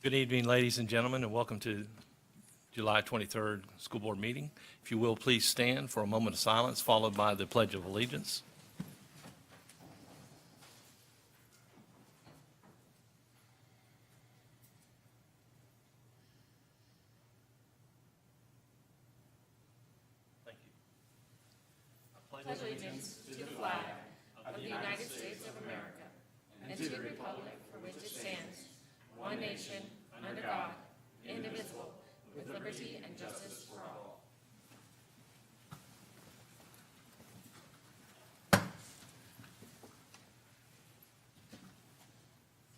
Good evening, ladies and gentlemen, and welcome to July 23rd School Board meeting. If you will, please stand for a moment of silence, followed by the Pledge of Allegiance. Thank you. I pledge allegiance To the flag of the United States of America and to the republic for which it stands, one nation, under God, indivisible, with liberty and justice for all.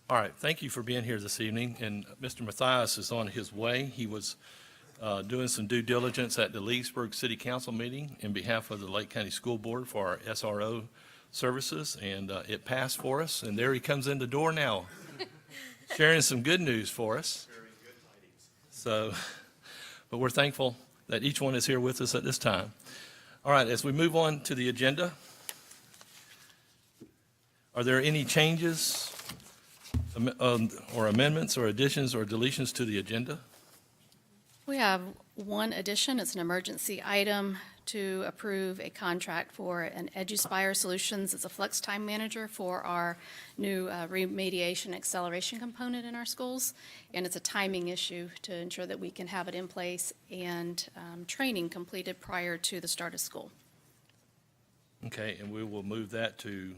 All right, thank you for being here this evening, and Mr. Mathias is on his way. He was doing some due diligence at the Leesburg City Council meeting in behalf of the Lake County School Board for our SRO services, and it passed for us, and there he comes in the door now, sharing some good news for us. So, but we're thankful that each one is here with us at this time. All right, as we move on to the agenda, are there any changes or amendments or additions or deletions to the agenda? We have one addition. It's an emergency item to approve a contract for an EduSpire Solutions. It's a flex time manager for our new remediation acceleration component in our schools. And it's a timing issue to ensure that we can have it in place and training completed prior to the start of school. Okay, and we will move that to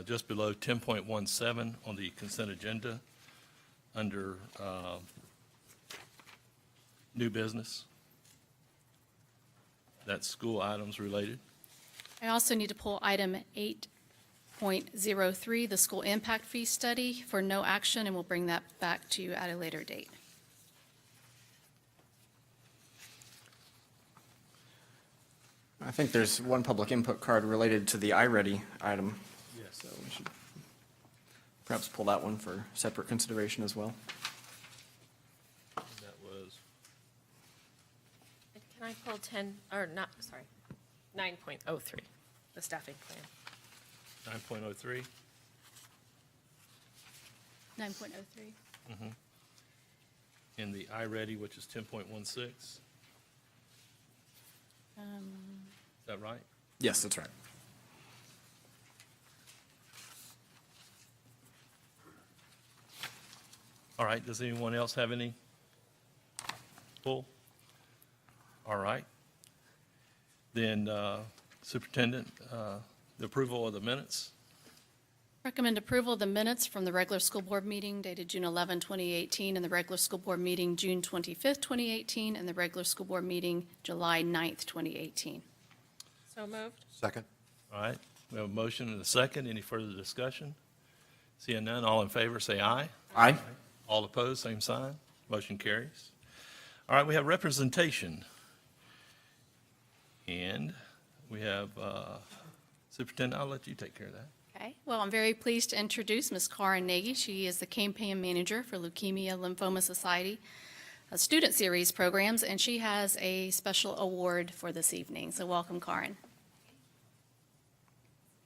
just below 10.17 on the consent agenda under new business. That's school items related. I also need to pull item 8.03, the school impact fee study, for no action, and we'll bring that back to you at a later date. I think there's one public input card related to the iReady item. Yes. So we should perhaps pull that one for separate consideration as well. That was, Can I pull 9.03, the staffing plan? 9.03. 9.03. In the iReady, which is 10.16. Is that right? Yes, that's right. All right, does anyone else have any pull? All right. Then Superintendent, the approval of the minutes. Recommend approval of the minutes from the regular school board meeting dated June 11, 2018, and the regular school board meeting June 25th, 2018, and the regular school board meeting July 9th, 2018. So moved. Second. All right, we have a motion and a second. Any further discussion? Seeing none, all in favor, say aye. Aye. All opposed, same sign. Motion carries. All right, we have representation. And we have Superintendent, I'll let you take care of that. Okay, well, I'm very pleased to introduce Ms. Karen Nagy. She is the campaign manager for Leukemia Lymphoma Society Student Series programs, and she has a special award for this evening. So welcome, Karen.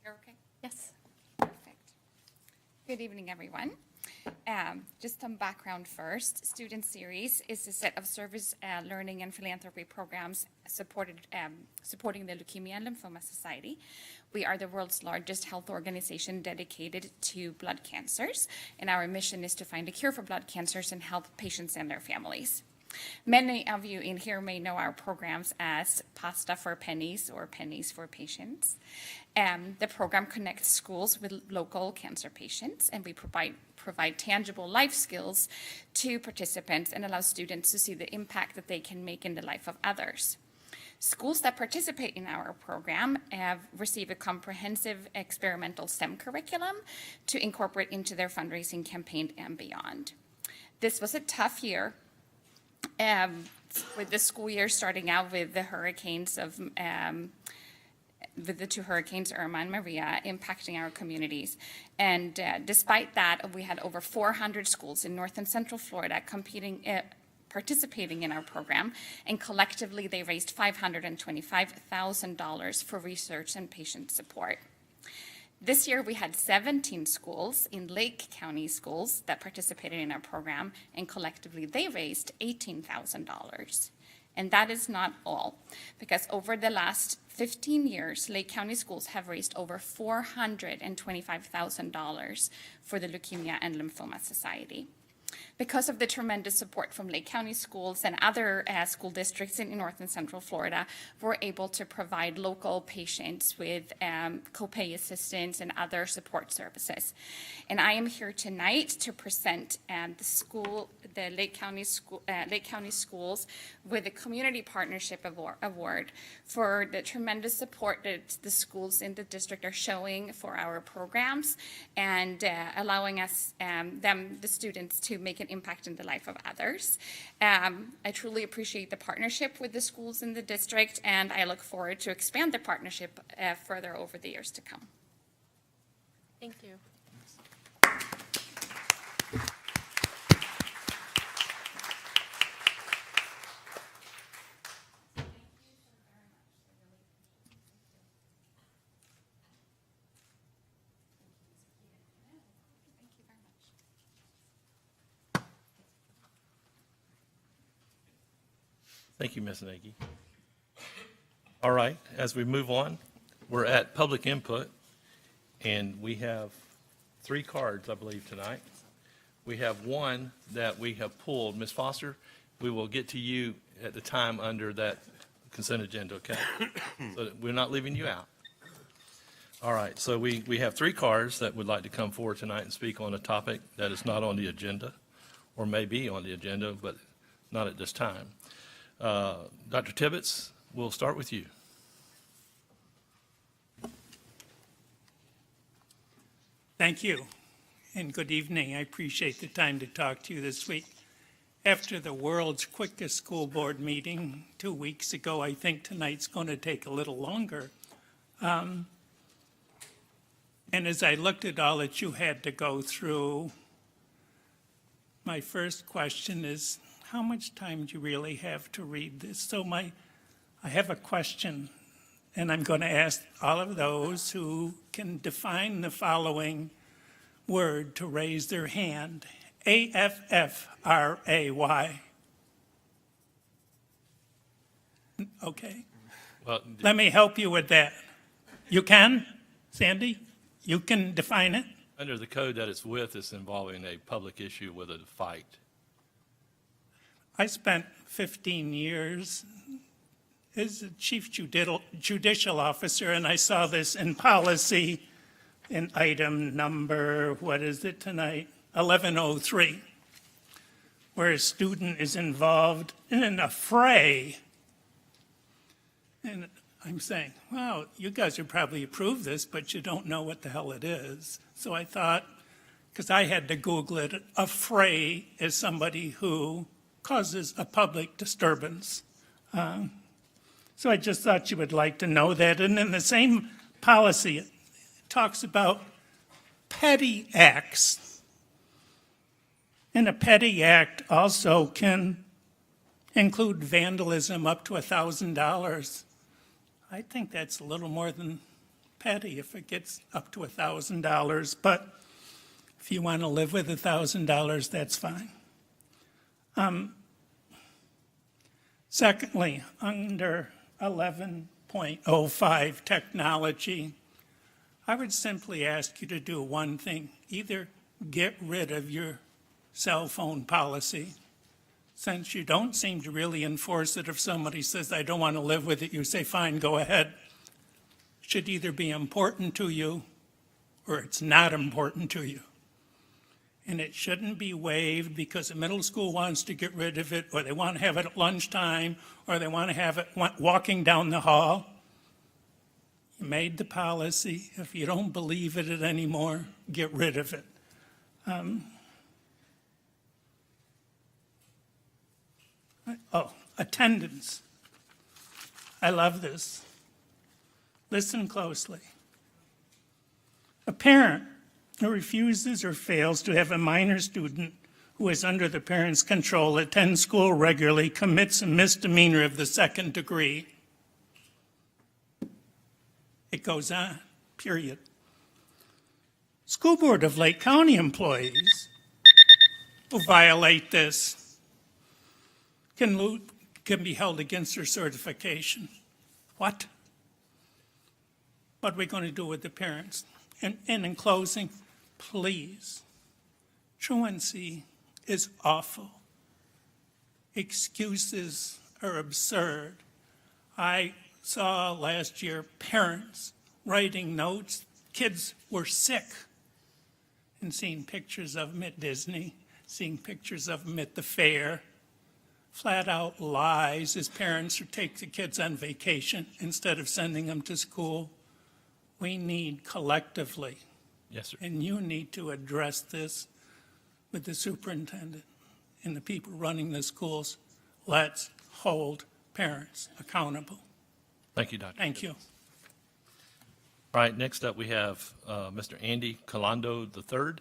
You're okay? Yes. Perfect. Good evening, everyone. Just some background first. Student Series is a set of service, learning, and philanthropy programs supporting the Leukemia and Lymphoma Society. We are the world's largest health organization dedicated to blood cancers, and our mission is to find a cure for blood cancers and help patients and their families. Many of you in here may know our programs as Pasta for Pennies or Pennies for Patients. The program connects schools with local cancer patients, and we provide tangible life skills to participants and allow students to see the impact that they can make in the life of others. Schools that participate in our program receive a comprehensive experimental STEM curriculum to incorporate into their fundraising campaign and beyond. This was a tough year, with the school year starting out with the hurricanes with the two hurricanes, Irma and Maria, impacting our communities. And despite that, we had over 400 schools in North and Central Florida participating in our program, and collectively they raised $525,000 for research and patient support. This year, we had 17 schools in Lake County schools that participated in our program, and collectively, they raised $18,000. And that is not all, because over the last 15 years, Lake County schools have raised over $425,000 for the Leukemia and Lymphoma Society. Because of the tremendous support from Lake County schools and other school districts in North and Central Florida, we're able to provide local patients with copay assistance and other support services. And I am here tonight to present the Lake County schools with a Community Partnership Award for the tremendous support that the schools in the district are showing for our programs and allowing us, the students, to make an impact in the life of others. I truly appreciate the partnership with the schools in the district, and I look forward to expand the partnership further over the years to come. Thank you. Thank you, Ms. Nagy. All right, as we move on, we're at public input, and we have 3 cards, I believe, tonight. We have one that we have pulled. Ms. Foster, we will get to you at the time under that consent agenda, okay? So that we're not leaving you out. All right, so we have 3 cards that would like to come forward tonight and speak on a topic that is not on the agenda, or may be on the agenda, but not at this time. Dr. Tibbetts, we'll start with you. Thank you, and good evening. I appreciate the time to talk to you this week. After the world's quickest school board meeting 2 weeks ago, I think tonight's going to take a little longer. And as I looked at all that you had to go through, my first question is, how much time do you really have to read this? So I have a question, and I'm going to ask all of those who can define the following word to raise their hand. AFFRAY. Okay. Well, Let me help you with that. You can, Sandy? You can define it? under the code that it's with, it's involving a public issue with a fight. I spent 15 years as a chief judicial officer, and I saw this in policy in item number, what is it tonight? 1103, where a student is involved in a fray. And I'm saying, wow, you guys would probably approve this, but you don't know what the hell it is. So I thought, because I had to Google it, a fray is somebody who causes a public disturbance. So I just thought you would like to know that. And in the same policy, it talks about petty acts. And a petty act also can include vandalism up to $1,000. I think that's a little more than petty if it gets up to $1,000. But if you want to live with $1,000, that's fine. Secondly, under 11.05 technology, I would simply ask you to do one thing. Either get rid of your cell phone policy, since you don't seem to really enforce it. If somebody says, I don't want to live with it, you say, fine, go ahead. It should either be important to you or it's not important to you. And it shouldn't be waived because the middle school wants to get rid of it, or they want to have it at lunchtime, or they want to have it walking down the hall. You made the policy. If you don't believe in it anymore, get rid of it. Attendance. I love this. Listen closely. A parent who refuses or fails to have a minor student who is under the parent's control attend school regularly commits a misdemeanor of the 2nd degree. It goes on, period. School Board of Lake County employees who violate this can be held against their certification. What? What are we going to do with the parents? And in closing, please, truancy is awful. Excuses are absurd. I saw last year parents writing notes. Kids were sick, and seeing pictures of them at Disney, seeing pictures of them at the fair. Flat out lies as parents take the kids on vacation instead of sending them to school. We need collectively, Yes, sir. and you need to address this with the superintendent and the people running the schools. Let's hold parents accountable. Thank you, Dr. Thank you. All right, next up, we have Mr. Andy Colando III.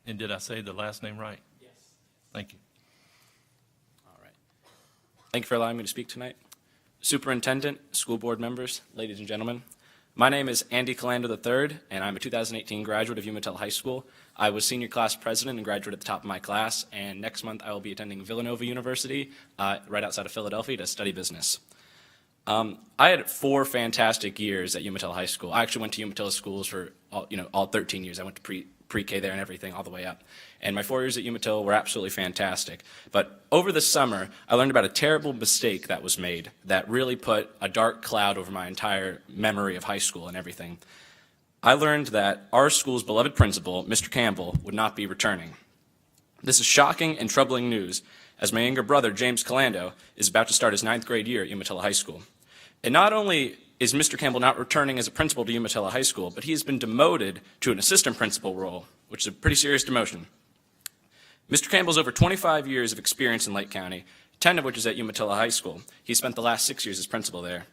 And did I say the last name right? Yes. Thank you. All right. Thank you for allowing me to speak tonight. Superintendent, school board members, ladies and gentlemen, my name is Andy Calando III, and I'm a 2018 graduate of Umatilla High School. I was senior class president and graduate at the top of my class, and next month I will be attending Villanova University right outside of Philadelphia to study business. I had 4 fantastic years at Umatilla High School. I actually went to Umatilla schools for all 13 years. I went to pre-K there and everything all the way up. And my 4 years at Umatilla were absolutely fantastic. But over the summer, I learned about a terrible mistake that was made that really put a dark cloud over my entire memory of high school and everything. I learned that our school's beloved principal, Mr. Campbell, would not be returning. This is shocking and troubling news, as my younger brother, James Calando, is about to start his 9th grade year at Umatilla High School. And not only is Mr. Campbell not returning as a principal to Umatilla High School, but he has been demoted to an assistant principal role, which is a pretty serious demotion. Mr. Campbell's over 25 years of experience in Lake County, 10 of which is at Umatilla High School. He spent the last 6 years as principal there.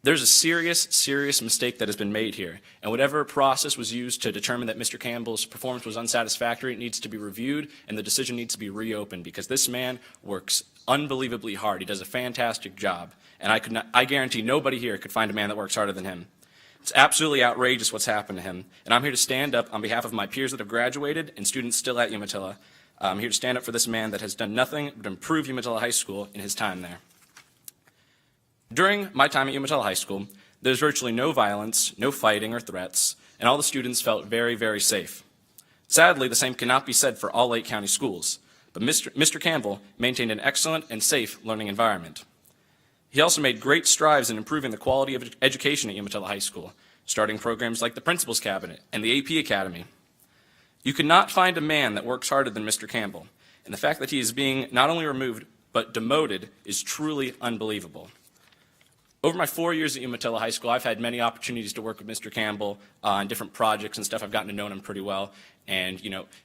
There's a serious mistake that has been made here, and whatever process was used to determine that Mr. Campbell's performance was unsatisfactory, it needs to be reviewed, and the decision needs to be reopened, because this man works unbelievably hard. He does a fantastic job, and I guarantee nobody here could find a man that works harder than him. It's absolutely outrageous what's happened to him, and I'm here to stand up on behalf of my peers that have graduated and students still at Umatilla. I'm here to stand up for this man that has done nothing but improve Umatilla High School in his time there. During my time at Umatilla High School, there's virtually no violence, no fighting or threats, and all the students felt very safe. Sadly, the same cannot be said for all Lake County schools, but Mr. Campbell maintained an excellent and safe learning environment. He also made great strides in improving the quality of education at Umatilla High School, starting programs like the Principal's Cabinet and the AP Academy. You could not find a man that works harder than Mr. Campbell, and the fact that he is being not only removed, but demoted is truly unbelievable. Over my 4 years at Umatilla High School, I've had many opportunities to work with Mr. Campbell on different projects and stuff. I've gotten to know him pretty well. And,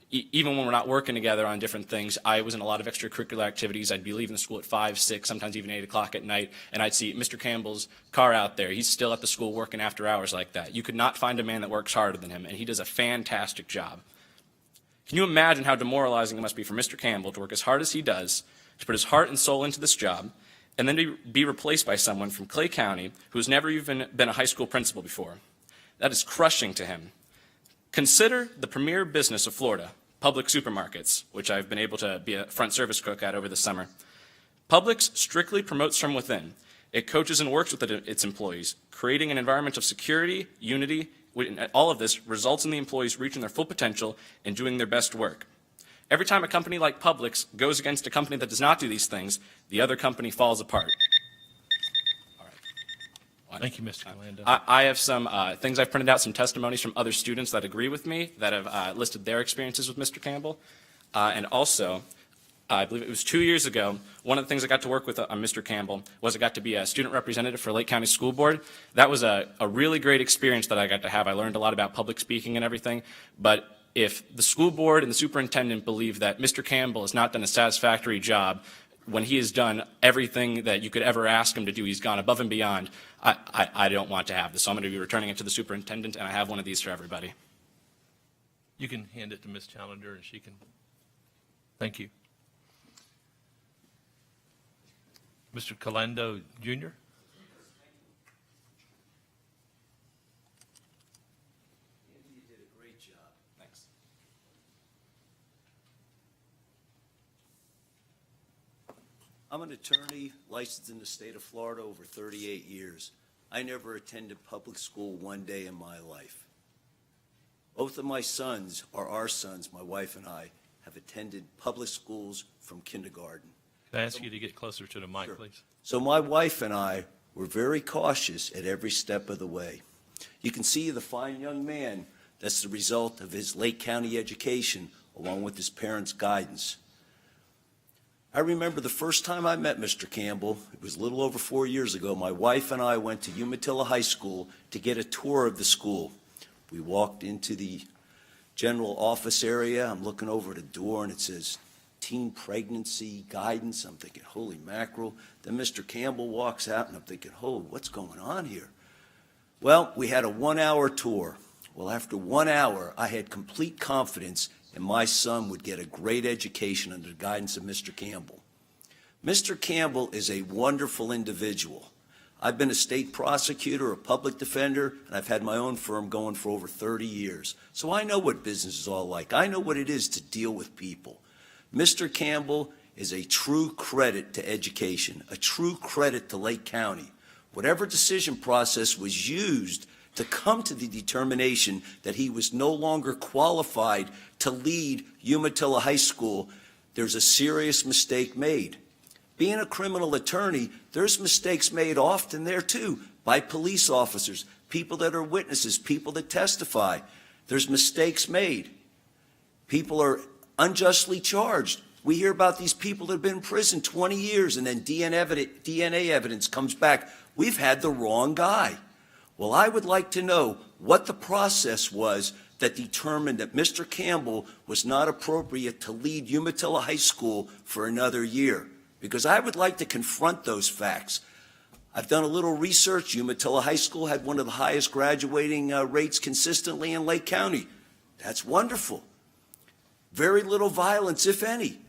even when we're not working together on different things, I was in a lot of extracurricular activities. I'd be leaving the school at 5, 6, sometimes even 8 o'clock at night, and I'd see Mr. Campbell's car out there. He's still at the school working after hours like that. You could not find a man that works harder than him, and he does a fantastic job. Can you imagine how demoralizing it must be for Mr. Campbell to work as hard as he does, to put his heart and soul into this job, and then to be replaced by someone from Clay County who has never even been a high school principal before? That is crushing to him. Consider the premier business of Florida, Publix supermarkets, which I've been able to be a front service cook at over the summer. Publix strictly promotes from within. It coaches and works with its employees, creating an environment of security, unity. All of this results in the employees reaching their full potential and doing their best work. Every time a company like Publix goes against a company that does not do these things, the other company falls apart. All right. Thank you, Mr. Calando. I have some things I've printed out, some testimonies from other students that agree with me, that have listed their experiences with Mr. Campbell. And also, I believe it was 2 years ago, one of the things I got to work with on Mr. Campbell was I got to be a student representative for Lake County School Board. That was a really great experience that I got to have. I learned a lot about public speaking and everything, but if the school board and the superintendent believe that Mr. Campbell has not done a satisfactory job when he has done everything that you could ever ask him to do, he's gone above and beyond, I don't want to have this. So I'm going to be returning it to the superintendent, and I have one of these for everybody. You can hand it to Ms. Challenger, and she can. Thank you. Mr. Calando Jr. job. Thanks. I'm an attorney licensed in the state of Florida over 38 years. I never attended public school one day in my life. Both of my sons, or our sons, my wife and I, have attended public schools from kindergarten. Can I ask you to get closer to the mic, Sure. please? So my wife and I were very cautious at every step of the way. You can see the fine young man that's the result of his Lake County education, along with his parents' guidance. I remember the first time I met Mr. Campbell, it was a little over 4 years ago. My wife and I went to Umatilla High School to get a tour of the school. We walked into the general office area. I'm looking over the door and it says teen pregnancy guidance. I'm thinking, holy mackerel. Then Mr. Campbell walks out and I'm thinking, oh, what's going on here? Well, we had a 1-hour tour. Well, after 1 hour, I had complete confidence and my son would get a great education under the guidance of Mr. Campbell. Mr. Campbell is a wonderful individual. I've been a state prosecutor, a public defender, and I've had my own firm going for over 30 years. So I know what business is all like. I know what it is to deal with people. Mr. Campbell is a true credit to education, a true credit to Lake County. Whatever decision process was used to come to the determination that he was no longer qualified to lead Umatilla High School, there's a serious mistake made. Being a criminal attorney, there's mistakes made often there too by police officers, people that are witnesses, people that testify. There's mistakes made. People are unjustly charged. We hear about these people that have been in prison 20 years and then DNA evidence comes back. We've had the wrong guy. Well, I would like to know what the process was that determined that Mr. Campbell was not appropriate to lead Umatilla High School for another year, because I would like to confront those facts. I've done a little research. Umatilla High School had one of the highest graduating rates consistently in Lake County. That's wonderful. Very little violence, if any.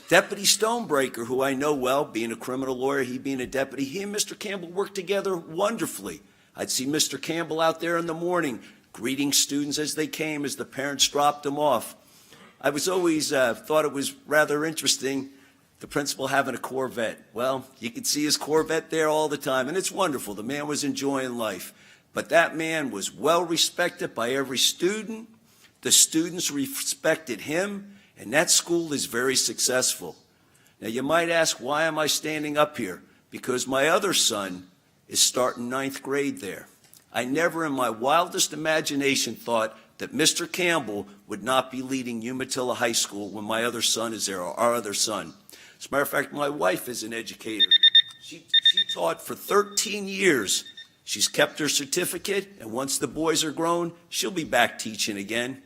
Deputy Stonebreaker, who I know well, being a criminal lawyer, he being a deputy, he and Mr. Campbell worked together wonderfully. I'd see Mr. Campbell out there in the morning greeting students as they came, as the parents dropped them off. I was always thought it was rather interesting, the principal having a Corvette. Well, you could see his Corvette there all the time, and it's wonderful. The man was enjoying life. But that man was well respected by every student. The students respected him, and that school is very successful. Now, you might ask, why am I standing up here? Because my other son is starting 9th grade there. I never in my wildest imagination thought that Mr. Campbell would not be leading Umatilla High School when my other son is there, or our other son. As a matter of fact, my wife is an educator. She taught for 13 years. She's kept her certificate, and once the boys are grown, she'll be back teaching again.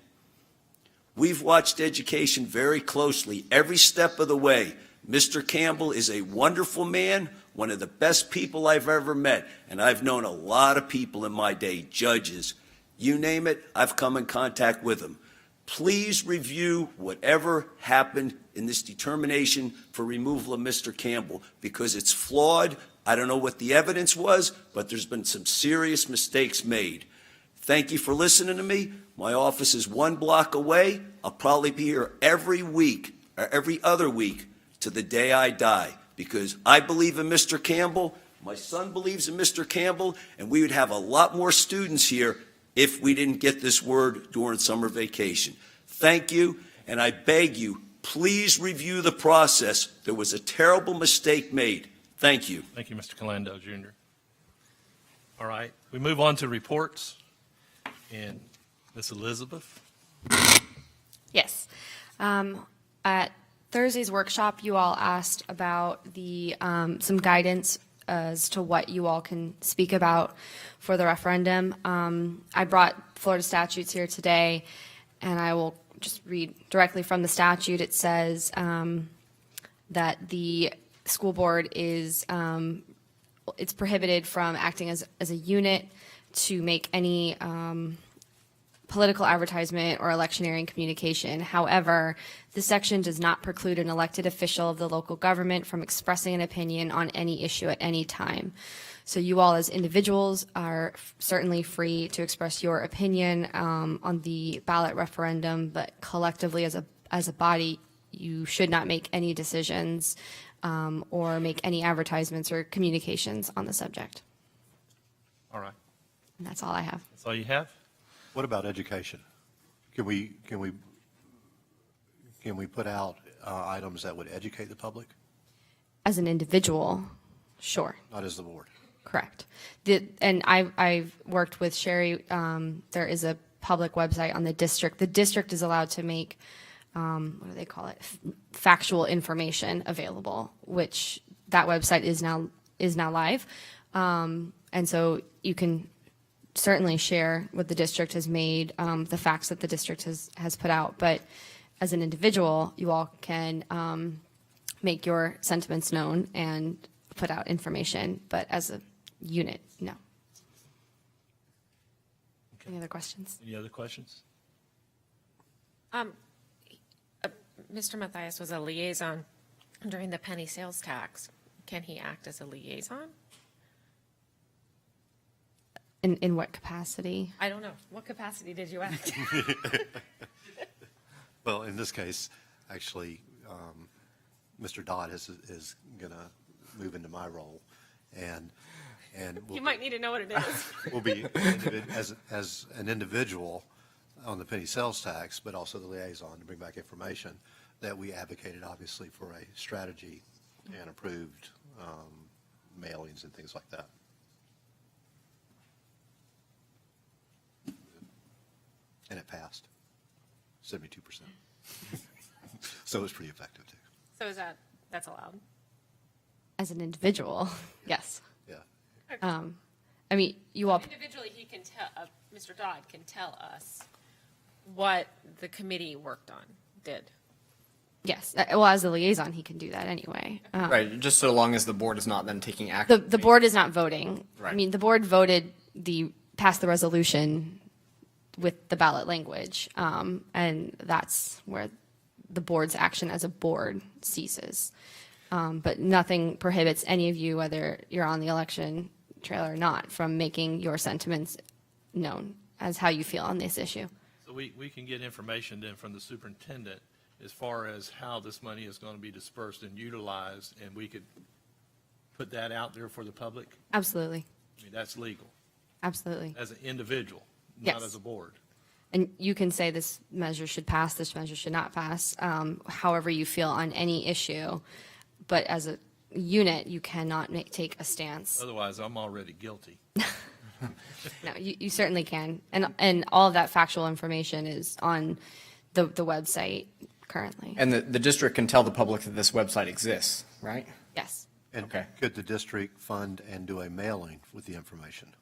We've watched education very closely every step of the way. Mr. Campbell is a wonderful man, one of the best people I've ever met, and I've known a lot of people in my day, judges, you name it, I've come in contact with them. Please review whatever happened in this determination for removal of Mr. Campbell, because it's flawed. I don't know what the evidence was, but there's been some serious mistakes made. Thank you for listening to me. My office is 1 block away. I'll probably be here every week or every other week to the day I die, because I believe in Mr. Campbell, my son believes in Mr. Campbell, and we would have a lot more students here if we didn't get this word during summer vacation. Thank you, and I beg you, please review the process. There was a terrible mistake made. Thank you. Thank you, Mr. Calando, Jr. All right, we move on to reports. And Ms. Elizabeth? Yes. At Thursday's workshop, you all asked about the some guidance as to what you all can speak about for the referendum. I brought Florida statutes here today, and I will just read directly from the statute. It says that the school board is it's prohibited from acting as a unit to make any political advertisement or electioneering communication. However, this section does not preclude an elected official of the local government from expressing an opinion on any issue at any time. So you all as individuals are certainly free to express your opinion on the ballot referendum, but collectively as a body, you should not make any decisions or make any advertisements or communications on the subject. All right. And that's all I have. That's all you have? What about education? Can we put out items that would educate the public, As an individual, sure. not as the board? Correct. And I've worked with Sherry. There is a public website on the district. The district is allowed to make, what do they call it? Factual information available, which that website is now live. And so you can certainly share what the district has made, the facts that the district has put out. But as an individual, you all can make your sentiments known and put out information. But as a unit, no. Any other questions? Any other questions? Mr. Matthias was a liaison during the penny sales tax. Can he act as a liaison? In what capacity? I don't know. What capacity did you act? Well, in this case, actually, Mr. Dodd is going to move into my role, and You might need to know what it is. will be as an individual on the penny sales tax, but also the liaison to bring back information that we advocated, obviously, for a strategy and approved mailings and things like that. And it passed, 72%. So it was pretty effective, too. So that's allowed? As an individual, yes. Yeah. I mean, you all, Individually, he can tell, Mr. Dodd can tell us what the committee worked on, did. yes. Well, as a liaison, he can do that anyway. Right, just so long as the board is not then taking action. The board is not voting. I Right. mean, the board voted passed the resolution with the ballot language, and that's where the board's action as a board ceases. But nothing prohibits any of you, whether you're on the election trail or not, from making your sentiments known as how you feel on this issue. So we can get information then from the superintendent as far as how this money is going to be dispersed and utilized, and we could put that out there for the public? Absolutely, I mean, that's legal, absolutely. as an individual, not Yes. as a board. And you can say this measure should pass, this measure should not pass, however you feel on any issue. But as a unit, you cannot take a stance. Otherwise, I'm already guilty. No, you certainly can. And all of that factual information is on the website currently. And the district can tell the public that this website exists, right? Yes. And Okay. could the district fund and do a mailing with the information?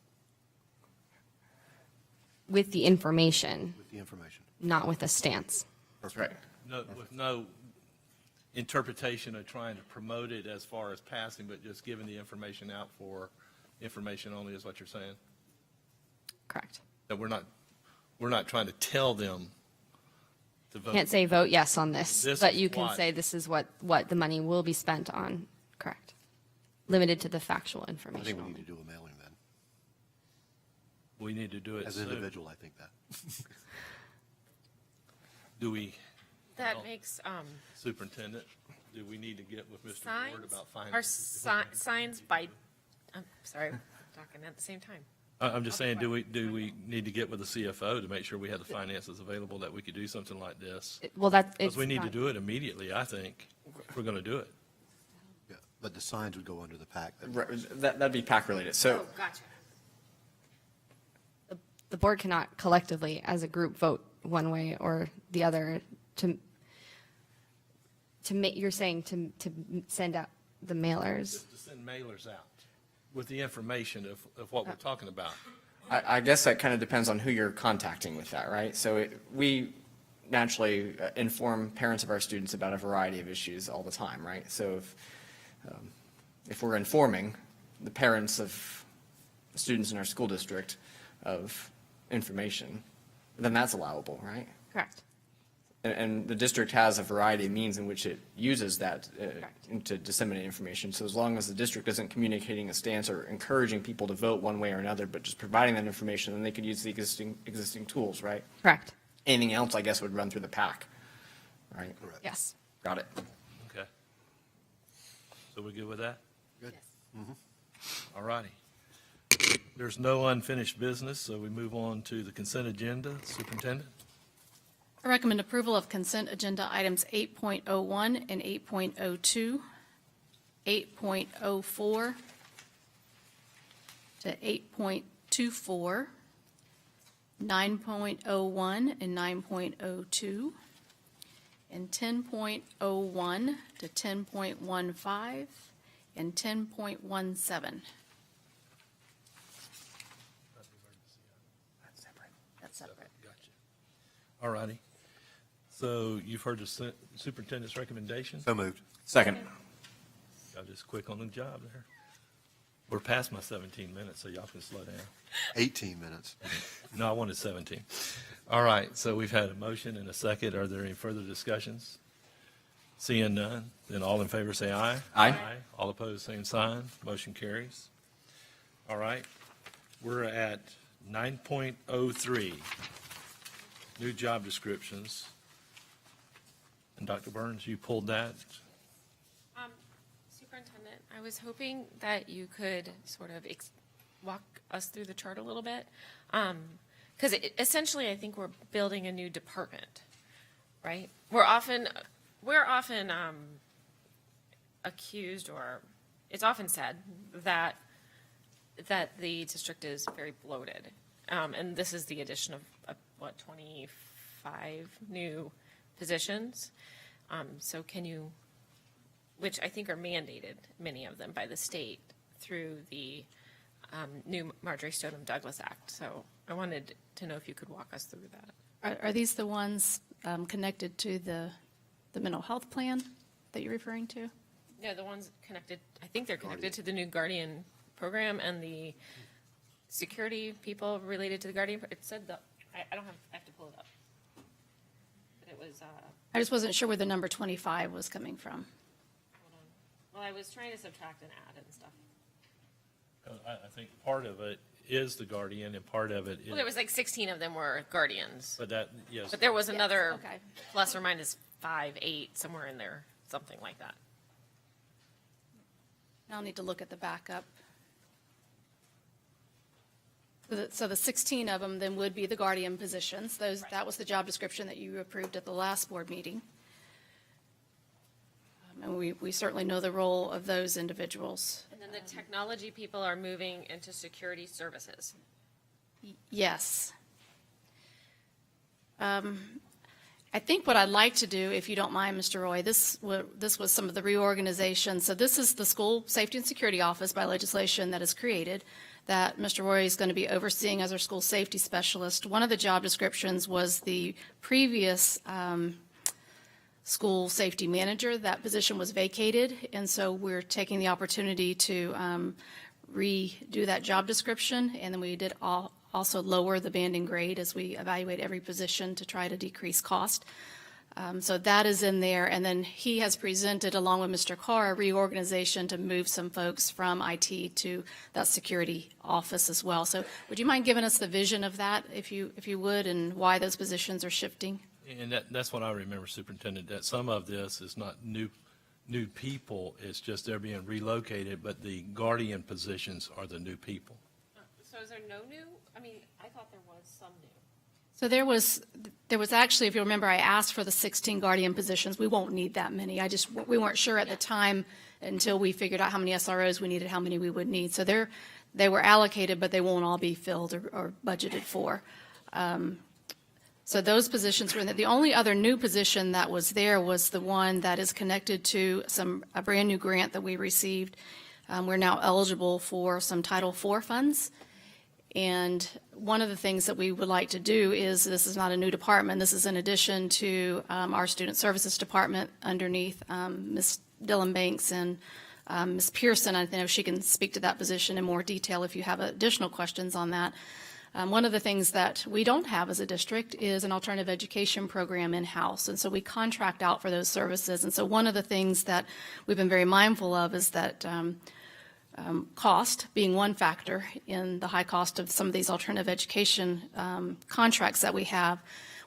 With the information, With the information. not with a stance. That's right. No, with no interpretation of trying to promote it as far as passing, but just giving the information out for information only is what you're saying? Correct. That we're not trying to tell them to vote? Can't say vote yes on this, This but is you can what- say this is what the money will be spent on. Correct. Limited to the factual I information think we only. need to do a mailing then. We need to do it As an soon. individual, I think that. Do we, That Well- makes, superintendent, do we need to get with Mr. Ward signs, about finding? are signs by, I'm sorry, talking at the same time. I'm just saying, do we need to get with the CFO to make sure we have the finances available that we could do something like this? Well, it's Because we need to not- do it immediately, I think, if we're going to do it. Yeah, but the signs would go under the PAC. That'd be PAC related. So, Gotcha. the board cannot collectively, as a group, vote one way or the other to make, you're saying to send out the mailers. To send mailers out with the information of what we're talking about. I guess that kind of depends on who you're contacting with that, right? So we naturally inform parents of our students about a variety of issues all the time, right? So if we're informing the parents of students in our school district of information, then that's allowable, right? Correct. And the district has a variety of means in which it uses that Correct. to disseminate information. So as long as the district isn't communicating a stance or encouraging people to vote one way or another, but just providing that information, then they could use the existing tools, right? Correct. Anything else, I guess, would run through the PAC, right? Correct. Yes. Got it. Okay. So we good with that? Good. All righty. There's no unfinished business, so we move on to the consent agenda. Superintendent? I recommend approval of consent agenda items 8.01 and 8.02, 8.04 to 8.24, 9.01 and 9.02, and 10.01 to 10.15, and 10.17. That's separate. Gotcha. All righty. So you've heard the superintendent's recommendation? So moved. Second. Y'all just quick on the job there. We're past my 17 minutes, so y'all can slow down. 18 minutes. No, I wanted 17. All right, so we've had a motion and a second. Are there any further discussions? Seeing none, then all in favor say aye. Aye. All opposed, same sign. Motion carries. All right, we're at 9.03, new job descriptions. And Dr. Burns, you pulled that. Superintendent, I was hoping that you could sort of walk us through the chart a little bit. Because essentially, I think we're building a new department, right? We're often accused, or it's often said that the district is very bloated. And this is the addition of 25 new positions. So can you, which I think are mandated, many of them by the state through the new Marjorie Stoneman Douglas Act. So I wanted to know if you could walk us through that. Are these the ones connected to the mental health plan that you're referring to? No, the ones connected, I think they're connected to the new Guardian program and the security people related to the Guardian. It said I have to pull it up. But it was, I just wasn't sure where the number 25 was coming from. hold on. Well, I was trying to subtract and add and stuff. I think part of it is the Guardian and part of it is, Well, there was like 16 of them were Guardians. but that, yes. But there was another okay. plus or minus 5, 8, somewhere in there, something like that. I'll need to look at the backup. So the 16 of them then would be the Guardian positions. That was the job description that you approved at the last board meeting. And we certainly know the role of those individuals. And then the technology people are moving into security services. Yes. I think what I'd like to do, if you don't mind, Mr. Roy, this was some of the reorganization. So this is the School Safety and Security Office by legislation that is created that Mr. Roy is going to be overseeing as our school safety specialist. One of the job descriptions was the previous school safety manager. That position was vacated, and so we're taking the opportunity to redo that job description, and then we did also lower the banding grade as we evaluate every position to try to decrease cost. So that is in there, and then he has presented, along with Mr. Carr, a reorganization to move some folks from IT to that security office as well. So would you mind giving us the vision of that, if you would, and why those positions are shifting? And that's what I remember, Superintendent, that some of this is not new people, it's just they're being relocated, but the Guardian positions are the new people. So is there no new? I mean, I thought there was some new. So there was actually, if you remember, I asked for the 16 Guardian positions. We won't need that many. We weren't sure at the time until we figured out how many SROs we needed, how many we would need. So they were allocated, but they won't all be filled or budgeted for. So those positions were in there. The only other new position that was there was the one that is connected to a brand new grant that we received. We're now eligible for some Title IV funds. And one of the things that we would like to do is, this is not a new department, this is in addition to our Student Services Department underneath Ms. Dylan Banks and Ms. Pearson. I know she can speak to that position in more detail if you have additional questions on that. One of the things that we don't have as a district is an alternative education program in-house, and so we contract out for those services. And so one of the things that we've been very mindful of is that cost being one factor in the high cost of some of these alternative education contracts that we have.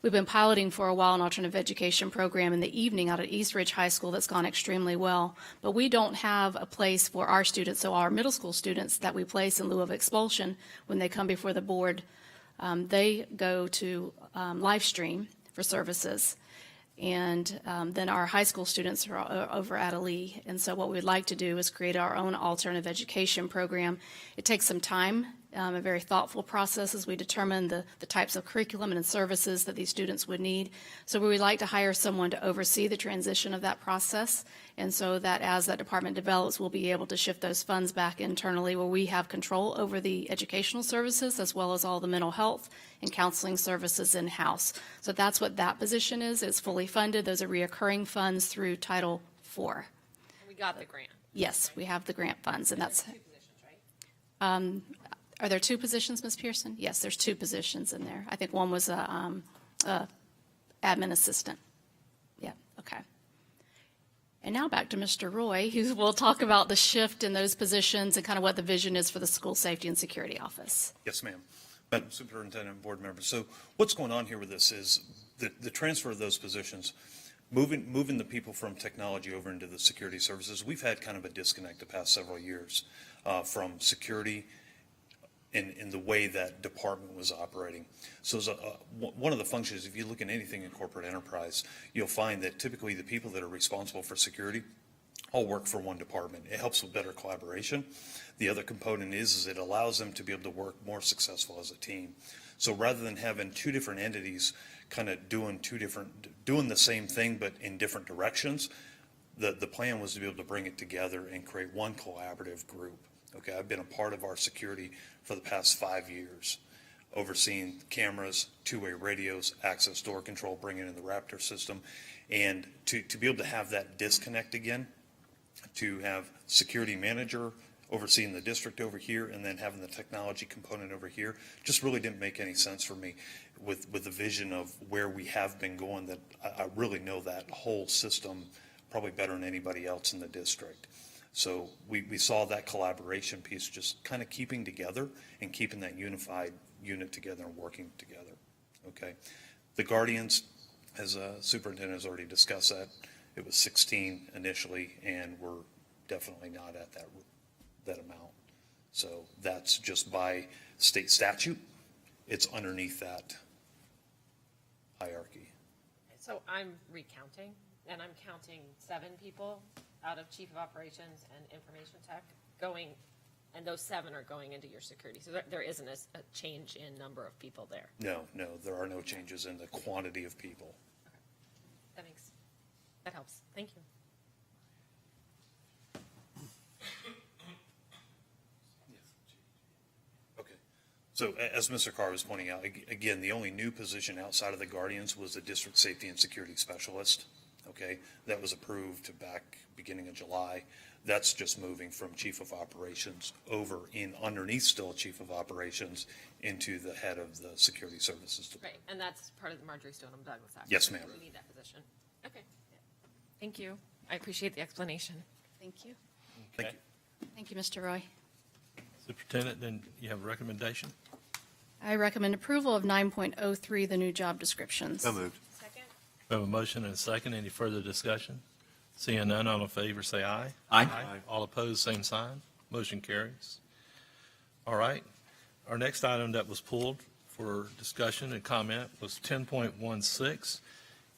We've been piloting for a while an alternative education program in the evening out at East Ridge High School that's gone extremely well. But we don't have a place for our students, so our middle school students that we place in lieu of expulsion when they come before the board, they go to live stream for services. And then our high school students are over at Ali. And so what we'd like to do is create our own alternative education program. It takes some time, a very thoughtful process as we determine the types of curriculum and services that these students would need. So we would like to hire someone to oversee the transition of that process. And so that as that department develops, we'll be able to shift those funds back internally where we have control over the educational services as well as all the mental health and counseling services in-house. So that's what that position is. It's fully funded. Those are reoccurring funds through Title IV. We got the grant. Yes, we have the grant funds, and that's. Two positions, right? Are there two positions, Ms. Pearson? Yes, there's two positions in there. I think one was a admin assistant. Yeah, okay. And now back to Mr. Roy, who will talk about the shift in those positions and kind of what the vision is for the School Safety and Security Office. Yes, ma'am. Madam Superintendent and board members. So what's going on here with this is the transfer of those positions, moving the people from technology over into the security services. We've had kind of a disconnect the past several years from security in the way that department was operating. So as one of the functions, if you look at anything in corporate enterprise, you'll find that typically the people that are responsible for security all work for one department. It helps with better collaboration. The other component is it allows them to be able to work more successful as a team. So rather than having two different entities kind of doing the same thing but in different directions, the plan was to be able to bring it together and create one collaborative group. Okay, I've been a part of our security for the past 5 years, overseeing cameras, two-way radios, access door control, bringing in the Raptor system, and to be able to have that disconnect again, to have security manager overseeing the district over here and then having the technology component over here, just really didn't make any sense for me with the vision of where we have been going, that I really know that whole system probably better than anybody else in the district. So we saw that collaboration piece just kind of keeping together and keeping that unified unit together and working together. Okay. The Guardians, as superintendent has already discussed that, it was 16 initially, and we're definitely not at that amount. So that's just by state statute. It's underneath that hierarchy. So I'm recounting, and I'm counting 7 people out of Chief of Operations and Information Tech going, and those 7 are going into your security. So there isn't a change in number of people there. No, there are no changes in the quantity of people. That helps. Thank you. Okay. So as Mr. Carr was pointing out, again, the only new position outside of the Guardians was the District Safety and Security Specialist. Okay, that was approved back beginning of July. That's just moving from Chief of Operations over in underneath still Chief of Operations into the head of the Security Services Department. Right, and that's part of the Marjorie Stoneham Douglas Act. Yes, ma'am. We need that position. Okay. Thank you. I appreciate the explanation. Thank you. Thank you. Thank you, Mr. Roy. Superintendent, then you have a recommendation? I recommend approval of 9.03, the new job descriptions. So moved. Second? We have a motion and a second. Any further discussion? Seeing none, all in favor, say aye. Aye. All opposed, same sign. Motion carries. All right. Our next item that was pulled for discussion and comment was 10.16,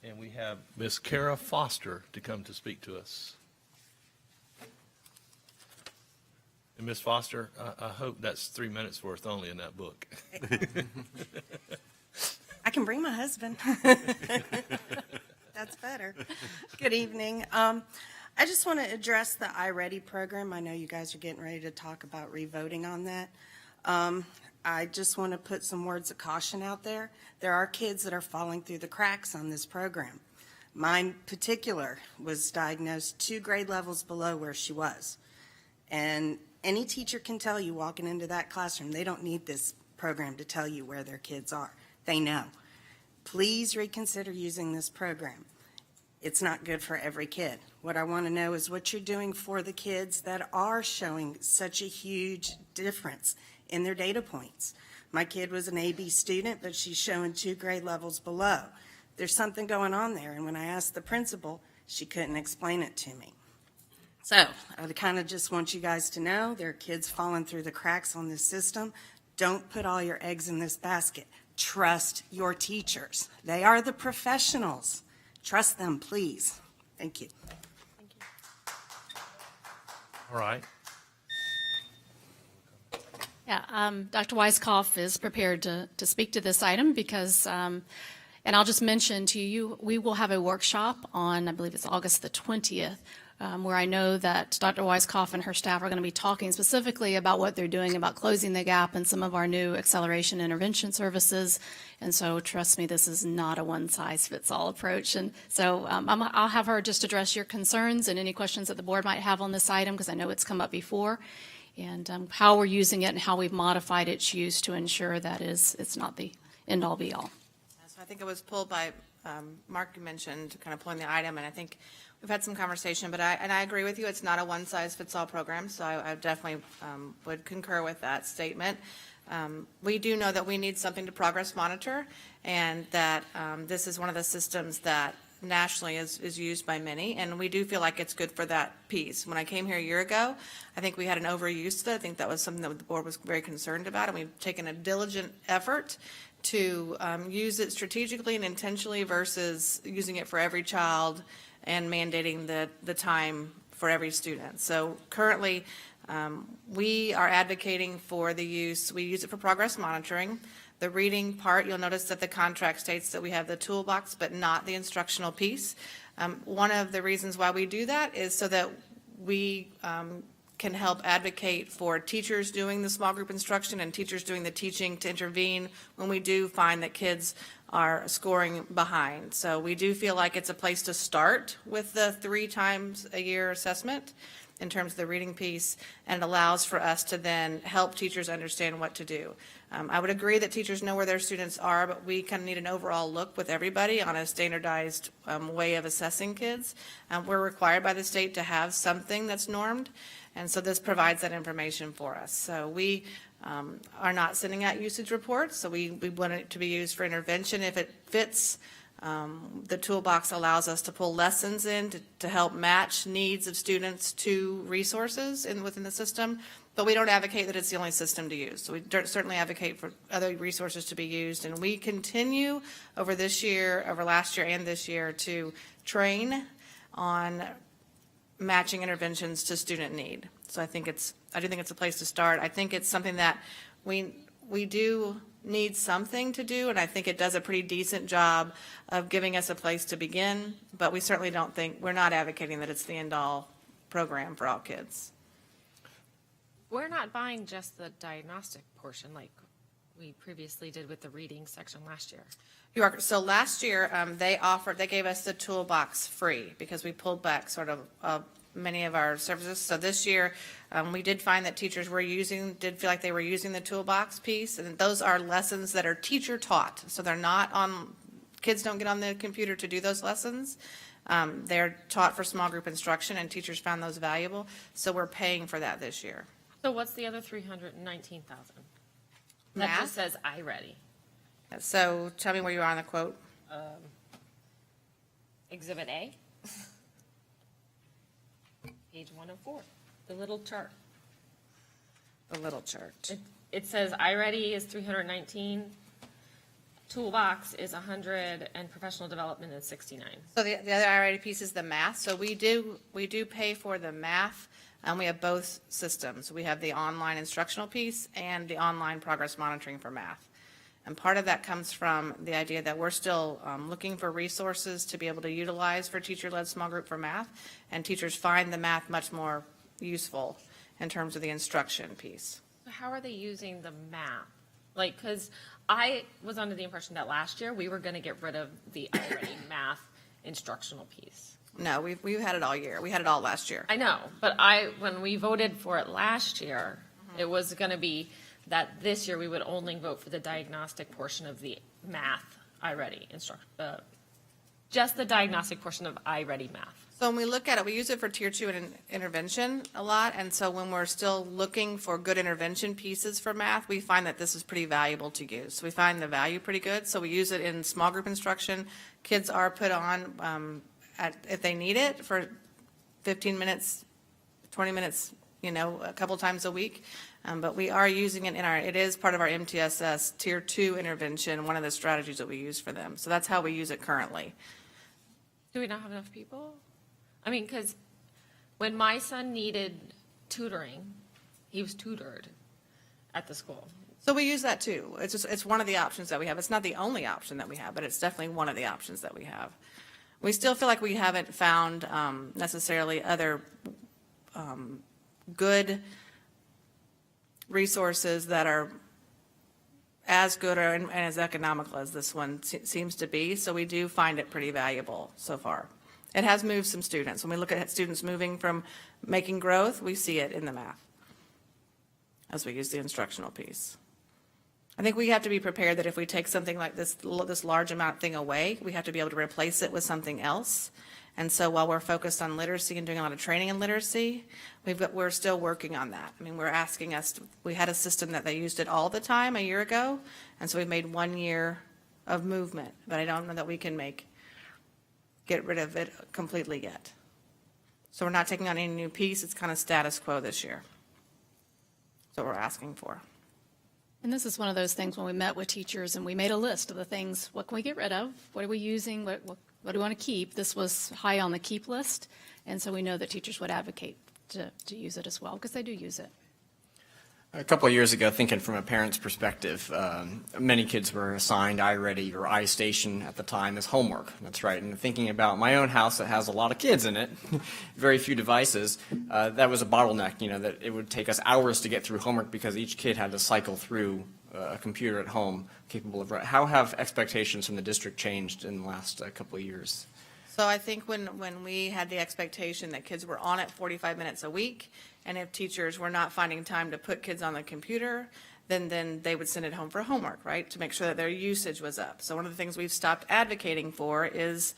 and we have Ms. Kara Foster to come to speak to us. And Ms. Foster, I hope that's 3 minutes worth only in that book. I can bring my husband. That's better. Good evening. I just want to address the iReady program. I know you guys are getting ready to talk about revoting on that. I just want to put some words of caution out there. There are kids that are falling through the cracks on this program. Mine in particular was diagnosed 2 grade levels below where she was. And any teacher can tell you walking into that classroom, they don't need this program to tell you where their kids are. They know. Please reconsider using this program. It's not good for every kid. What I want to know is what you're doing for the kids that are showing such a huge difference in their data points. My kid was an AB student, but she's showing 2 grade levels below. There's something going on there, and when I asked the principal, she couldn't explain it to me. So I kind of just want you guys to know there are kids falling through the cracks on this system. Don't put all your eggs in this basket. Trust your teachers. They are the professionals. Trust them, please. Thank you. All right. Yeah, Dr. Weiskopf is prepared to speak to this item because, and I'll just mention to you, we will have a workshop on, I believe it's August the 20th, where I know that Dr. Weiskopf and her staff are going to be talking specifically about what they're doing about closing the gap in some of our new acceleration intervention services. And so trust me, this is not a one-size-fits-all approach. And so I'll have her just address your concerns and any questions that the board might have on this item, because I know it's come up before, and how we're using it and how we've modified its use to ensure that it's not the end-all be-all. So I think it was pulled by, Mark, you mentioned kind of pulling the item, and I think we've had some conversation, but I agree with you, it's not a one-size-fits-all program, so I definitely would concur with that statement. We do know that we need something to progress monitor, and that this is one of the systems that nationally is used by many, and we do feel like it's good for that piece. When I came here a year ago, I think we had an overuse of it. I think that was something that the board was very concerned about, and we've taken a diligent effort to use it strategically and intentionally versus using it for every child and mandating the time for every student. So currently, we are advocating for the use. We use it for progress monitoring. The reading part, you'll notice that the contract states that we have the toolbox, but not the instructional piece. One of the reasons why we do that is so that we can help advocate for teachers doing the small group instruction and teachers doing the teaching to intervene when we do find that kids are scoring behind. So we do feel like it's a place to start with the 3 times a year assessment in terms of the reading piece, and it allows for us to then help teachers understand what to do. I would agree that teachers know where their students are, but we kind of need an overall look with everybody on a standardized way of assessing kids. We're required by the state to have something that's normed, and so this provides that information for us. So we are not sending out usage reports, so we want it to be used for intervention if it fits. The toolbox allows us to pull lessons in to help match needs of students to resources within the system, but we don't advocate that it's the only system to use. So we certainly advocate for other resources to be used, and we continue over last year and this year to train on matching interventions to student need. So I do think it's a place to start. I think it's something that we do need something to do, and I think it does a pretty decent job of giving us a place to begin, but we certainly we're not advocating that it's the end-all program for all kids. We're not buying just the diagnostic portion like we previously did with the reading section last year. You are, so last year, they gave us the toolbox free because we pulled back sort of many of our services. So this year, we did find that teachers did feel like they were using the toolbox piece, and those are lessons that are teacher taught. So they're not kids don't get on the computer to do those lessons. They're taught for small group instruction, and teachers found those valuable. So we're paying for that this year. So what's the other 319,000? That Math? just says iReady. So tell me where you are on the quote. Exhibit A. Page 104, the little chart. The little chart. It says iReady is 319, Toolbox is 100, and professional development is 69. So the other iReady piece is the math. So we do pay for the math. We have both systems. We have the online instructional piece and the online progress monitoring for math. And part of that comes from the idea that we're still looking for resources to be able to utilize for teacher-led small group for math, and teachers find the math much more useful in terms of the instruction piece. So how are they using the math? Like, because I was under the impression that last year we were going to get rid of the iReady math instructional piece. No, we've had it all year. We had it all last year. I know, but when we voted for it last year, it was going to be that this year we would only vote for the diagnostic portion of the math iReady just the diagnostic portion of iReady math. So when we look at it, we use it for tier 2 intervention a lot, and so when we're still looking for good intervention pieces for math, we find that this is pretty valuable to use. We find the value pretty good, so we use it in small group instruction. Kids are put on, if they need it, for 15 minutes, 20 minutes, a couple times a week. But we are using it it is part of our MTSS tier 2 intervention, one of the strategies that we use for them. So that's how we use it currently. Do we not have enough people? I mean, because when my son needed tutoring, he was tutored at the school. So we use that too. It's one of the options that we have. It's not the only option that we have, but it's definitely one of the options that we have. We still feel like we haven't found necessarily other good resources that are as good and as economical as this one seems to be. So we do find it pretty valuable so far. It has moved some students. When we look at students moving from making growth, we see it in the math as we use the instructional piece. I think we have to be prepared that if we take something like this large amount thing away, we have to be able to replace it with something else. And so while we're focused on literacy and doing a lot of training in literacy, we're still working on that. I mean, we had a system that they used it all the time a year ago, and so we've made 1 year of movement, but I don't know that we can get rid of it completely yet. So we're not taking on any new piece. It's kind of status quo this year. So we're asking for. And this is one of those things when we met with teachers and we made a list of the things, what can we get rid of? What are we using? What do we want to keep? This was high on the keep list. And so we know that teachers would advocate to use it as well, because they do use it. A couple of years ago, thinking from a parent's perspective, many kids were assigned iReady or iStation at the time as homework. That's right. And thinking about my own house that has a lot of kids in it, very few devices, that was a bottleneck, that it would take us hours to get through homework because each kid had to cycle through a computer at home capable of. How have expectations from the district changed in the last couple of years? So I think when we had the expectation that kids were on it 45 minutes a week, and if teachers were not finding time to put kids on the computer, then they would send it home for homework, right, to make sure that their usage was up. So one of the things we've stopped advocating for is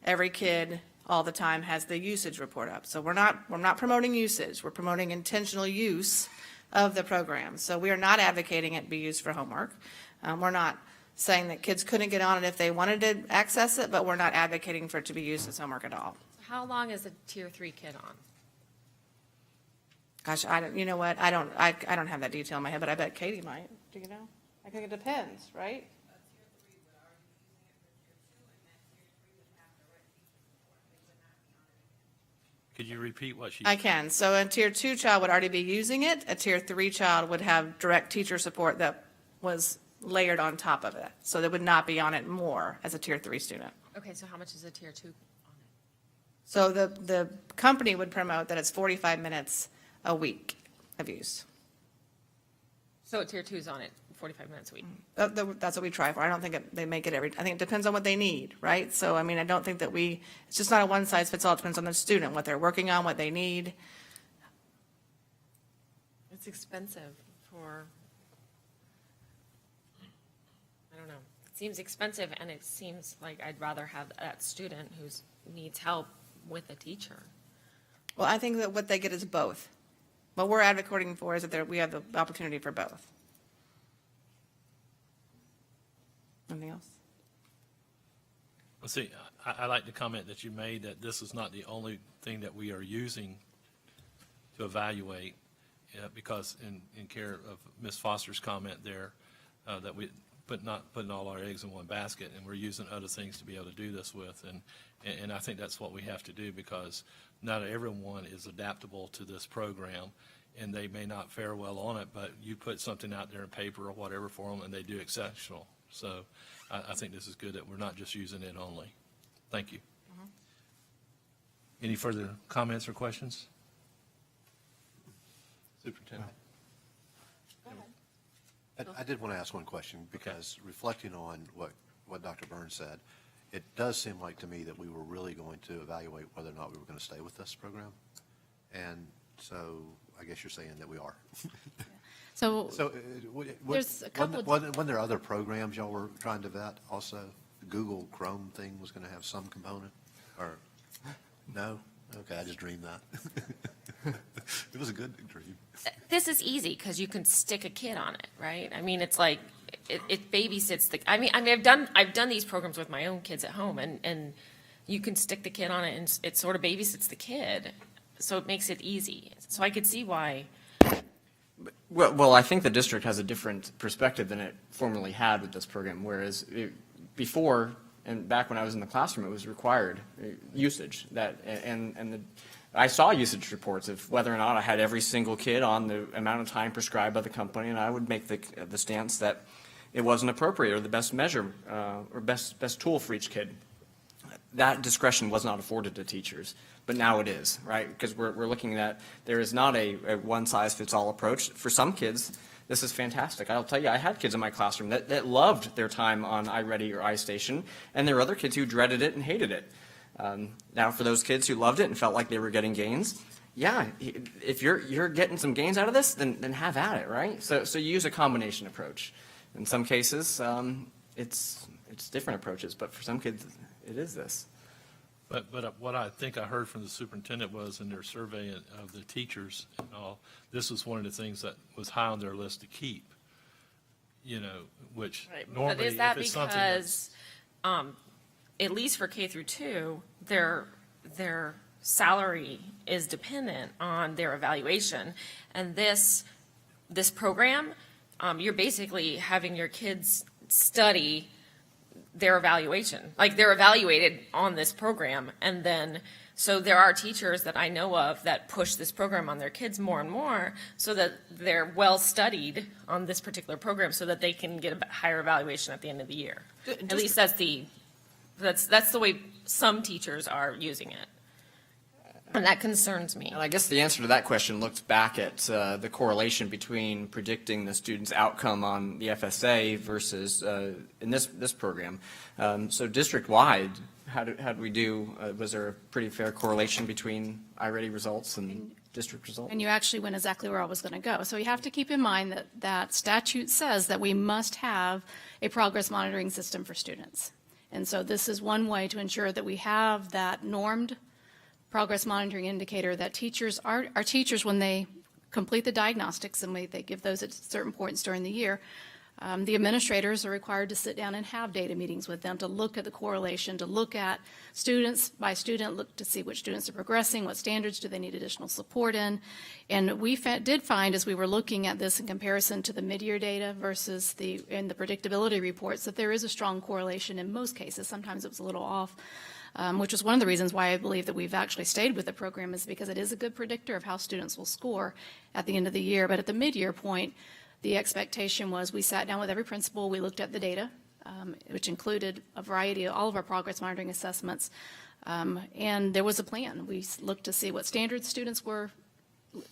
every kid all the time has the usage report up. So we're not promoting usage. We're promoting intentional use of the program. So we are not advocating it be used for homework. We're not saying that kids couldn't get on it if they wanted to access it, but we're not advocating for it to be used as homework at all. How long is a tier 3 kid on? Gosh, you know what? I don't have that detail in my head, but I bet Katie might. Do you know? I think it depends, right? Could you repeat what she? I can. So a tier 2 child would already be using it. A tier 3 child would have direct teacher support that was layered on top of it. So they would not be on it more as a tier 3 student. Okay, so how much is a tier 2 on it? So the company would promote that it's 45 minutes a week of use. So tier 2 is on it 45 minutes a week. That's what we try for. I don't think they make it I think it depends on what they need, right? So, I mean, I don't think that it's just not a one size fits all. It depends on the student, what they're working on, what they need. It's expensive I don't know. It seems expensive, and it seems like I'd rather have that student who needs help with a teacher. Well, I think that what they get is both. What we're advocating for is that we have the opportunity for both. Anything else? Well, see, I like the comment that you made that this is not the only thing that we are using to evaluate, because in care of Ms. Foster's comment there, that we not putting all our eggs in one basket, and we're using other things to be able to do this with. And I think that's what we have to do, because not everyone is adaptable to this program, and they may not fare well on it, but you put something out there in paper or whatever for them, and they do exceptional. So I think this is good that we're not just using it only. Thank you. Any further comments or questions? Superintendent. I did want to ask one question, because reflecting on what Dr. Burns said, it does seem like to me that we were really going to evaluate whether or not we were going to stay with this program. And so I guess you're saying that we are. So So, There's a couple of- wasn't there other programs y'all were trying to vet also? The Google Chrome thing was going to have some component, or, no? Okay, I just dreamed that. It was a good dream. This is easy because you can stick a kid on it, right? I mean, it's like, it babysits the, I've done these programs with my own kids at home, and you can stick the kid on it, and it sort of babysits the kid. So it makes it easy. So I could see why. Well, I think the district has a different perspective than it formerly had with this program, whereas before, and back when I was in the classroom, it was required usage. I saw usage reports of whether or not I had every single kid on the amount of time prescribed by the company, and I would make the stance that it wasn't appropriate or the best measure or best tool for each kid. That discretion was not afforded to teachers, but now it is, right? Because we're looking at, there is not a one-size-fits-all approach. For some kids, this is fantastic. I'll tell you, I had kids in my classroom that loved their time on iReady or iStation, and there were other kids who dreaded it and hated it. Now, for those kids who loved it and felt like they were getting gains, yeah, if you're getting some gains out of this, then have at it, right? So you use a combination approach. In some cases, it's different approaches, but for some kids, it is this. But what I think I heard from the superintendent was in their survey of the teachers and all, this was one of the things that was high on their list to keep, which But normally, is that if it's something that's. because, at least for K through 2, their salary is dependent on their evaluation. And this program, you're basically having your kids study their evaluation. Like, they're evaluated on this program. And then, so there are teachers that I know of that push this program on their kids more and more so that they're well-studied on this particular program so that they can get a higher evaluation at the end of the year. At least that's the way some teachers are using it. And that concerns me. And I guess the answer to that question looks back at the correlation between predicting the student's outcome on the FSA versus in this program. So district-wide, how did we do? Was there a pretty fair correlation between iReady results and district results? And you actually went exactly where I was going to go. So you have to keep in mind that statute says that we must have a progress monitoring system for students. And so this is one way to ensure that we have that normed progress monitoring indicator that teachers, our teachers, when they complete the diagnostics and they give those at certain points during the year, the administrators are required to sit down and have data meetings with them to look at the correlation, to look at students by student, look to see which students are progressing, what standards do they need additional support in. And we did find, as we were looking at this in comparison to the mid-year data versus in the predictability reports, that there is a strong correlation in most cases. Sometimes it was a little off. Which is one of the reasons why I believe that we've actually stayed with the program, is because it is a good predictor of how students will score at the end of the year. But at the mid-year point, the expectation was we sat down with every principal, we looked at the data, which included a variety of all of our progress monitoring assessments, and there was a plan. We looked to see what standards students were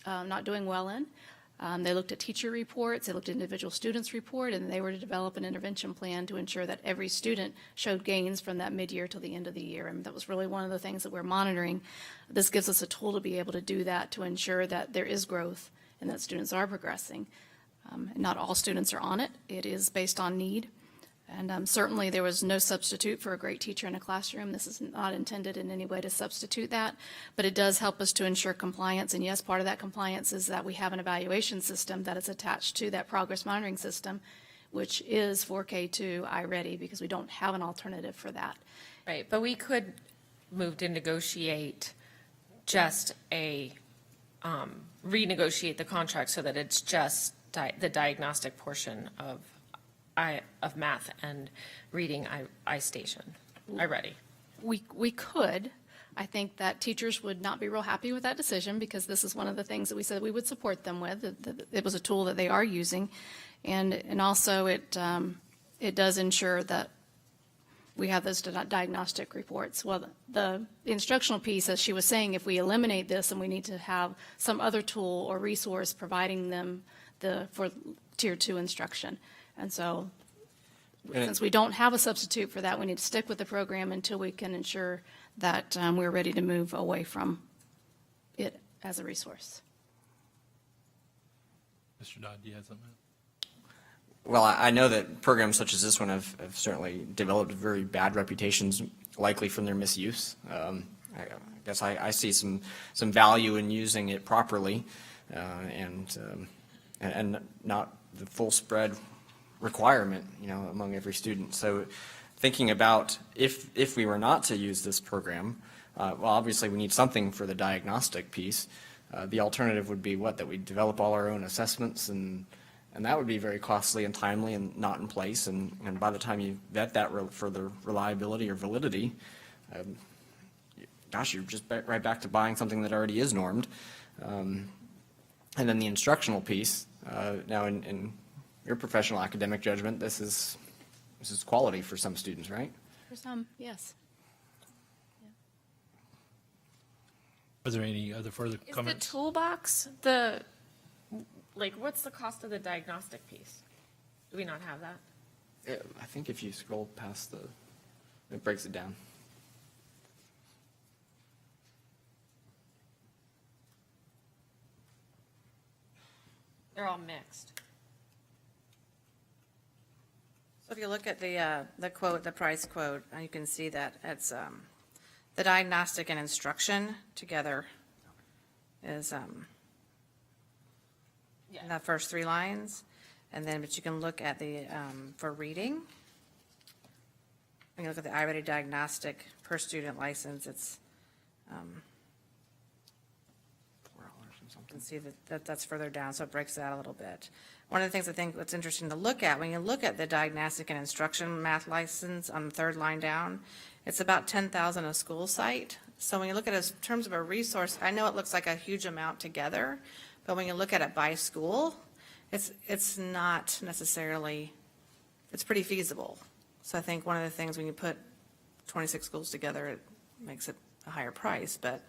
not doing well in. They looked at teacher reports, they looked at individual students' report, and they were to develop an intervention plan to ensure that every student showed gains from that mid-year till the end of the year. And that was really one of the things that we're monitoring. This gives us a tool to be able to do that, to ensure that there is growth and that students are progressing. Not all students are on it. It is based on need. And certainly there was no substitute for a great teacher in a classroom. This is not intended in any way to substitute that, but it does help us to ensure compliance. And yes, part of that compliance is that we have an evaluation system that is attached to that progress monitoring system, which is for K2 iReady, because we don't have an alternative for that. Right, but we could move to negotiate just renegotiate the contract so that it's just the diagnostic portion of math and reading iStation, iReady. We could. I think that teachers would not be real happy with that decision, because this is one of the things that we said we would support them with. It was a tool that they are using. And also it does ensure that we have those diagnostic reports. Well, the instructional piece, as she was saying, if we eliminate this, and we need to have some other tool or resource providing them for Tier 2 instruction. And so, since we don't have a substitute for that, we need to stick with the program until we can ensure that we're ready to move away from it as a resource. Mr. Dodd, do you have something? Well, I know that programs such as this one have certainly developed very bad reputations, likely from their misuse. I guess I see some value in using it properly, and not the full spread requirement, among every student. So thinking about if we were not to use this program, well, obviously we need something for the diagnostic piece. The alternative would be that we develop all our own assessments, and that would be very costly and timely and not in place. And by the time you vet that for the reliability or validity, gosh, you're just right back to buying something that already is normed. And then the instructional piece, now in your professional academic judgment, this is quality for some students, right? For some, yes. Are there any other further Is the comments? toolbox what's the cost of the diagnostic piece? Do we not have that? I think if you scroll past it breaks it down. They're all mixed. So if you look at the quote, the price quote, you can see that it's the diagnostic and instruction together is in the first 3 lines. And then, but you can look at the, for reading, when you look at the iReady diagnostic per student license, it's, $4 and something. you can see that's further down, so it breaks it out a little bit. One of the things I think that's interesting to look at, when you look at the diagnostic and instruction math license on the 3rd line down, it's about 10,000 a school site. So when you look at it in terms of a resource, I know it looks like a huge amount together, but when you look at it by school, it's not necessarily, it's pretty feasible. So I think one of the things when you put 26 schools together, it makes it a higher price, but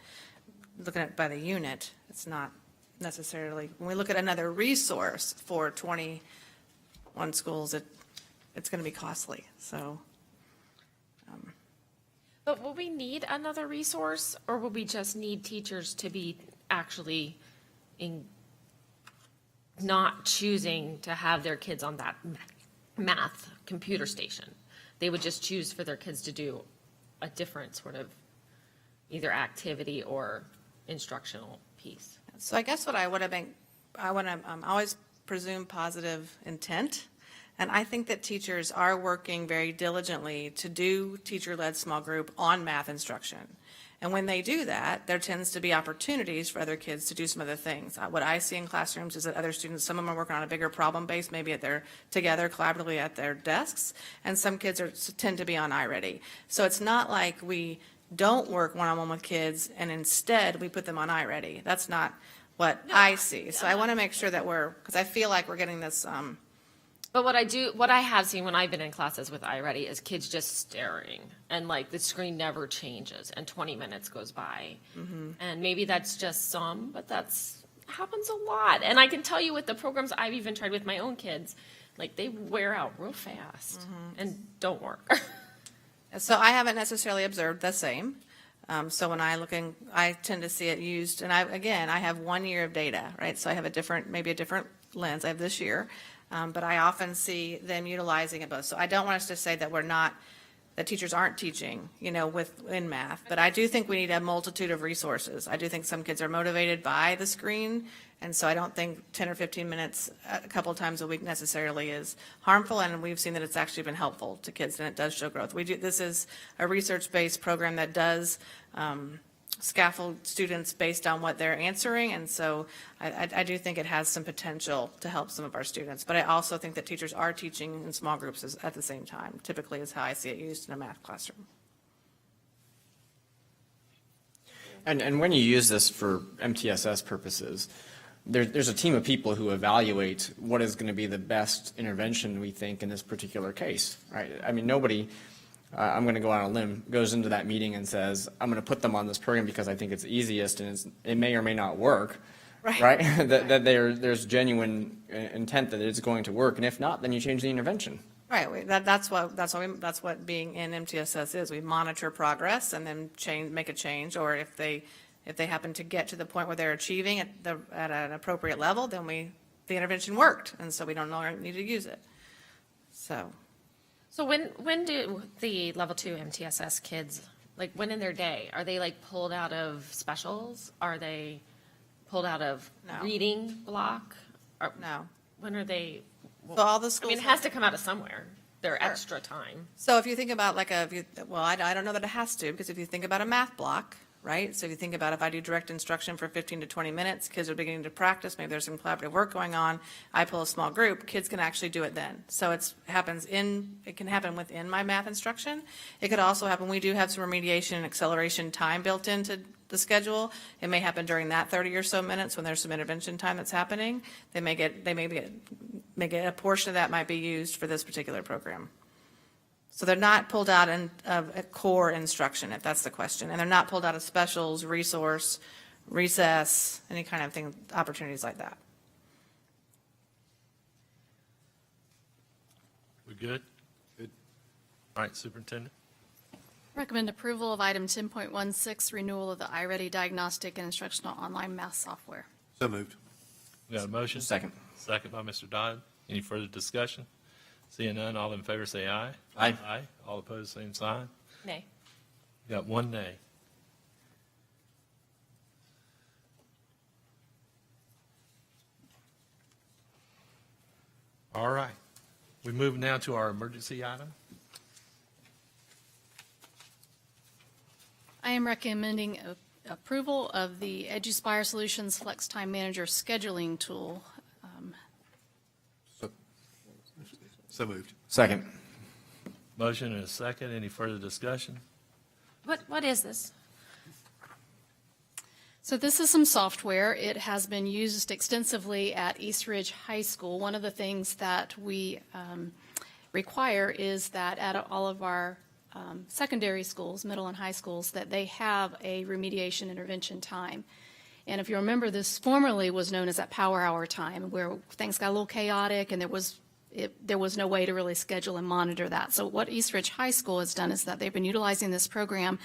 looking at it by the unit, it's not necessarily, when we look at another resource for 21 schools, it's going to be costly, so. But will we need another resource, or will we just need teachers to be actually not choosing to have their kids on that math computer station? They would just choose for their kids to do a different sort of either activity or instructional piece. So I guess what I would have been, I want to always presume positive intent. And I think that teachers are working very diligently to do teacher-led small group on math instruction. And when they do that, there tends to be opportunities for other kids to do some other things. What I see in classrooms is that other students, some of them are working on a bigger problem base, maybe together collaboratively at their desks, and some kids tend to be on iReady. So it's not like we don't work one-on-one with kids and instead we put them on iReady. That's not what I see. So I want to make sure that because I feel like we're getting this, But what I have seen when I've been in classes with iReady is kids just staring, and the screen never changes, and 20 minutes goes by. And maybe that's just some, but happens a lot. And I can tell you with the programs I've even tried with my own kids, they wear out real fast and don't work. so I haven't necessarily observed the same. So when I tend to see it used, and I have 1 year of data, right? So I have maybe a different lens. I have this year. But I often see them utilizing it both. So I don't want us to say that that teachers aren't teaching, in math. But I do think we need a multitude of resources. I do think some kids are motivated by the screen. And so I don't think 10 or 15 minutes a couple of times a week necessarily is harmful. And we've seen that it's actually been helpful to kids and it does show growth. This is a research-based program that does, scaffold students based on what they're answering, and so I do think it has some potential to help some of our students, but I also think that teachers are teaching in small groups at the same time, typically is how I see it used in a math classroom. And when you use this for MTSS purposes, there's a team of people who evaluate what is going to be the best intervention, we think, in this particular case, right? I mean, nobody, I'm going to go on a limb, goes into that meeting and says, I'm going to put them on this program because I think it's easiest and it may or may not work, right? that there's genuine intent that it's going to work, and if not, then you change the intervention. Right, that's what being in MTSS is. We monitor progress and then make a change, or if they happen to get to the point where they're achieving at an appropriate level, then we the intervention worked, and so we don't no longer need to use it. So, So when do the level 2 MTSS kids, like when in their day, are they like pulled out of specials? Are they pulled out of No. reading block? Or no. when are they? So all the I schools. mean, it has to come out of somewhere, their extra time. So if you think about like I don't know that it has to, because if you think about a math block, right? So if you think about if I do direct instruction for 15 to 20 minutes, kids are beginning to practice, maybe there's some collaborative work going on, I pull a small group, kids can actually do it then. So it can happen within my math instruction. It could also happen, we do have some remediation and acceleration time built into the schedule. It may happen during that 30 or so minutes when there's some intervention time that's happening. They may get a portion of that might be used for this particular program. So they're not pulled out of a core instruction, if that's the question. And they're not pulled out of specials, resource, recess, any kind of thing, opportunities like that. We good? Good. All right, Superintendent? Recommend approval of item 10.16, renewal of the iReady diagnostic and instructional online math software. So moved. We got a motion? Second. Second by Mr. Dodd. Any further discussion? Seeing none, all in favor say aye. Aye. Aye. All opposed, same sign. Nay. Got one nay. All right. We move now to our emergency item. I am recommending approval of the EduSpire Solutions Flex Time Manager scheduling tool. So moved. Second. Motion and a second. Any further discussion? What is this? So this is some software. It has been used extensively at East Ridge High School. One of the things that we require is that at all of our secondary schools, middle and high schools, that they have a remediation intervention time. And if you remember, this formerly was known as that power hour time, where things got a little chaotic and there was no way to really schedule and monitor that. So what East Ridge High School has done is that they've been utilizing this program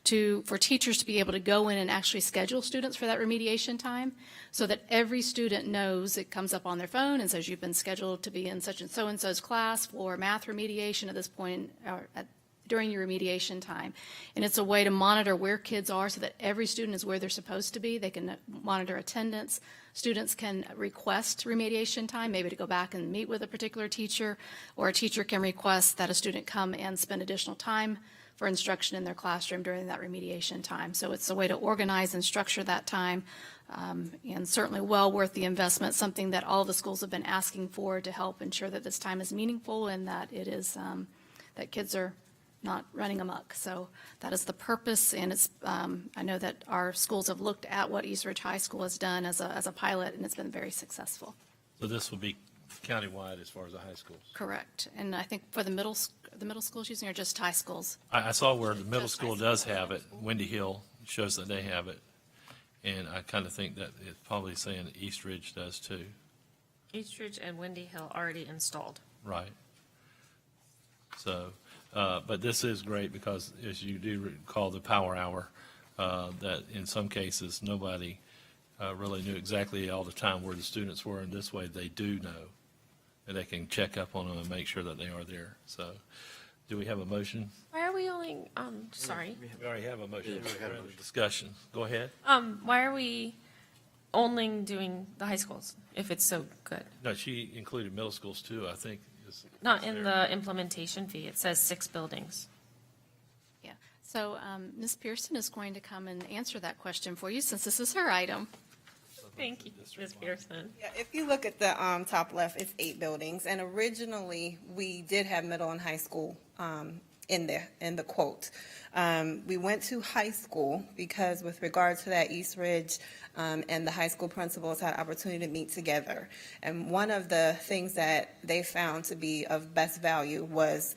for teachers to be able to go in and actually schedule students for that remediation time, so that every student knows, it comes up on their phone and says you've been scheduled to be in such and so-and-so's class for math remediation at this point, or during your remediation time. And it's a way to monitor where kids are so that every student is where they're supposed to be. They can monitor attendance. Students can request remediation time, maybe to go back and meet with a particular teacher, or a teacher can request that a student come and spend additional time for instruction in their classroom during that remediation time. So it's a way to organize and structure that time, and certainly well worth the investment, something that all the schools have been asking for to help ensure that this time is meaningful and that it is, that kids are not running amok. So that is the purpose, and it's, I know that our schools have looked at what East Ridge High School has done as a pilot, and it's been very successful. So this will be countywide as far as the high schools. Correct. And I think for the middle schools using, or just high schools? I saw where the middle school does have it. Windy Hill shows that they have it. And I kind of think that it's probably saying that East Ridge does too. East Ridge and Windy Hill already installed. Right. So, but this is great because, as you do recall, the power hour, that in some cases, nobody really knew exactly all the time where the students were, and this way they do know, and they can check up on them and make sure that they are there. So, do we have a motion? Why are we only, sorry, We already have a motion. We're in the discussion. Go ahead. why are we only doing the high schools if it's so good? No, she included middle schools too, I think. Not in the implementation fee. It says 6 buildings. Yeah. So Ms. Pearson is going to come and answer that question for you, since this is her item. Thank you, Ms. Pearson. Yeah, if you look at the top left, it's 8 buildings, and originally, we did have middle and high school in the quote. We went to high school because with regard to that, East Ridge and the high school principals had opportunity to meet together. And one of the things that they found to be of best value was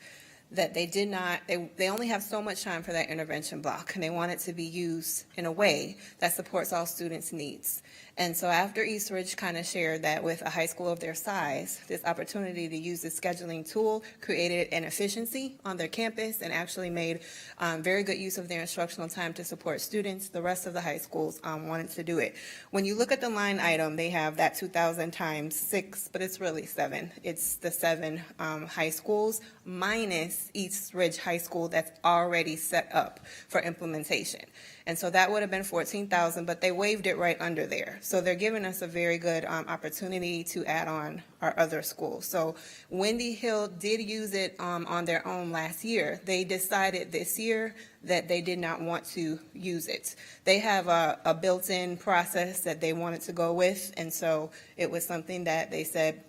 that they only have so much time for that intervention block, and they want it to be used in a way that supports all students' needs. And so after East Ridge kind of shared that with a high school of their size, this opportunity to use this scheduling tool created an efficiency on their campus and actually made very good use of their instructional time to support students. The rest of the high schools wanted to do it. When you look at the line item, they have that 2,000 times 6, but it's really 7. It's the 7 high schools minus East Ridge High School that's already set up for implementation. And so that would have been 14,000, but they waived it right under there. So they're giving us a very good opportunity to add on our other schools. So Windy Hill did use it on their own last year. They decided this year that they did not want to use it. They have a built-in process that they wanted to go with, and so it was something that they said,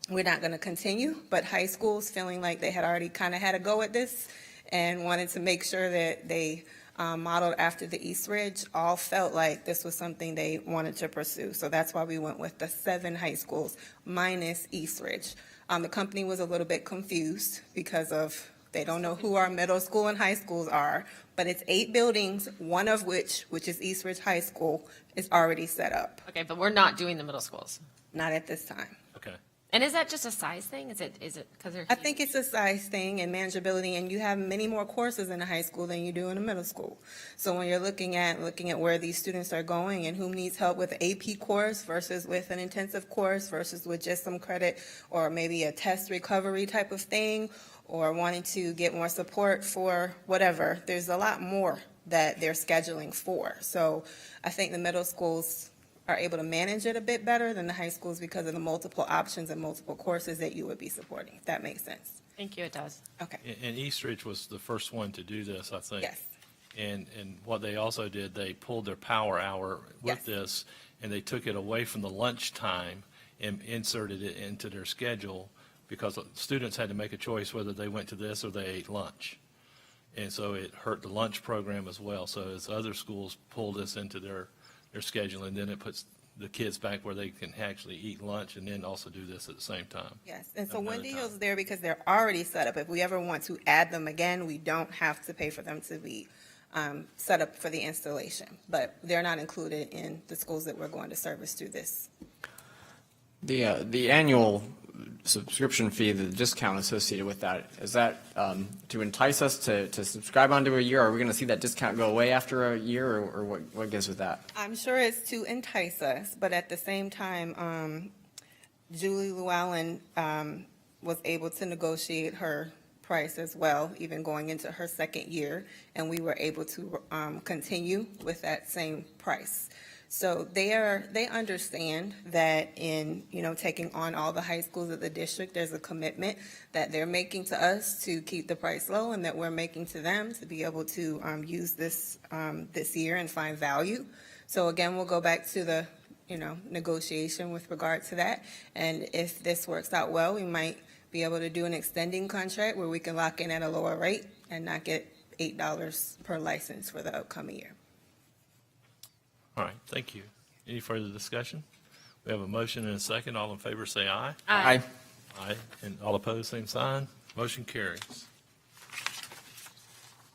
we're not going to continue, but high schools feeling like they had already kind of had a go at this and wanted to make sure that they modeled after the East Ridge, all felt like this was something they wanted to pursue. So that's why we went with the 7 high schools minus East Ridge. The company was a little bit confused because of, they don't know who our middle school and high schools are, but it's 8 buildings, one of which is East Ridge High School, is already set up. Okay, but we're not doing the middle schools. Not at this time. Okay. And is that just a size thing? Is it because they're? I think it's a size thing and manageability, and you have many more courses in a high school than you do in a middle school. So when you're looking at where these students are going and who needs help with an AP course versus with an intensive course versus with just some credit or maybe a test recovery type of thing, or wanting to get more support for whatever, there's a lot more that they're scheduling for. So I think the middle schools are able to manage it a bit better than the high schools because of the multiple options and multiple courses that you would be supporting, if that makes sense. Thank you, it does. Okay. And East Ridge was the first one to do this, I think. Yes. And what they also did, they pulled their power hour with Yes. this, and they took it away from the lunch time and inserted it into their schedule because students had to make a choice whether they went to this or they ate lunch. And so it hurt the lunch program as well. So as other schools pull this into their schedule, and then it puts the kids back where they can actually eat lunch and then also do this at the same time. Yes, and so Another Windy time. Hill's there because they're already set up. If we ever want to add them again, we don't have to pay for them to be set up for the installation. But they're not included in the schools that we're going to service through this. The annual subscription fee, the discount associated with that, is that to entice us to subscribe onto a year? Are we going to see that discount go away after a year, or what goes with that? I'm sure it's to entice us, but at the same time, Julie Llewellyn was able to negotiate her price as well, even going into her second year, and we were able to continue with that same price. So they understand that in, taking on all the high schools of the district, there's a commitment that they're making to us to keep the price low and that we're making to them to be able to use this year and find value. So again, we'll go back to the, negotiation with regard to that. And if this works out well, we might be able to do an extending contract where we can lock in at a lower rate and not get $8 per license for the upcoming year. All right, thank you. Any further discussion? We have a motion and a second. All in favor, say aye. Aye. Aye. And all opposed, same sign. Motion carries.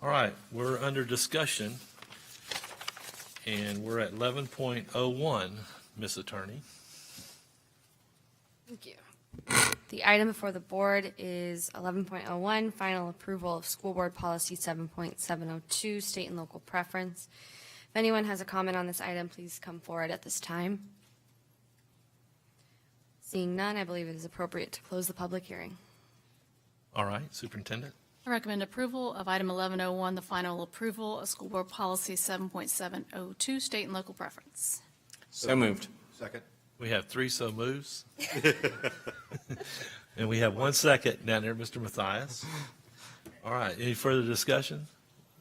All right, we're under discussion, and we're at 11.01, Ms. Attorney. Thank you. The item before the board is 11.01, final approval of School Board Policy 7.702, state and local preference. If anyone has a comment on this item, please come forward at this time. Seeing none, I believe it is appropriate to close the public hearing. All right, Superintendent. I recommend approval of item 1101, the final approval of School Board Policy 7.702, state and local preference. So moved. Second. We have 3 so moves. And we have 1 second down there, Mr. Mathias. All right, any further discussion?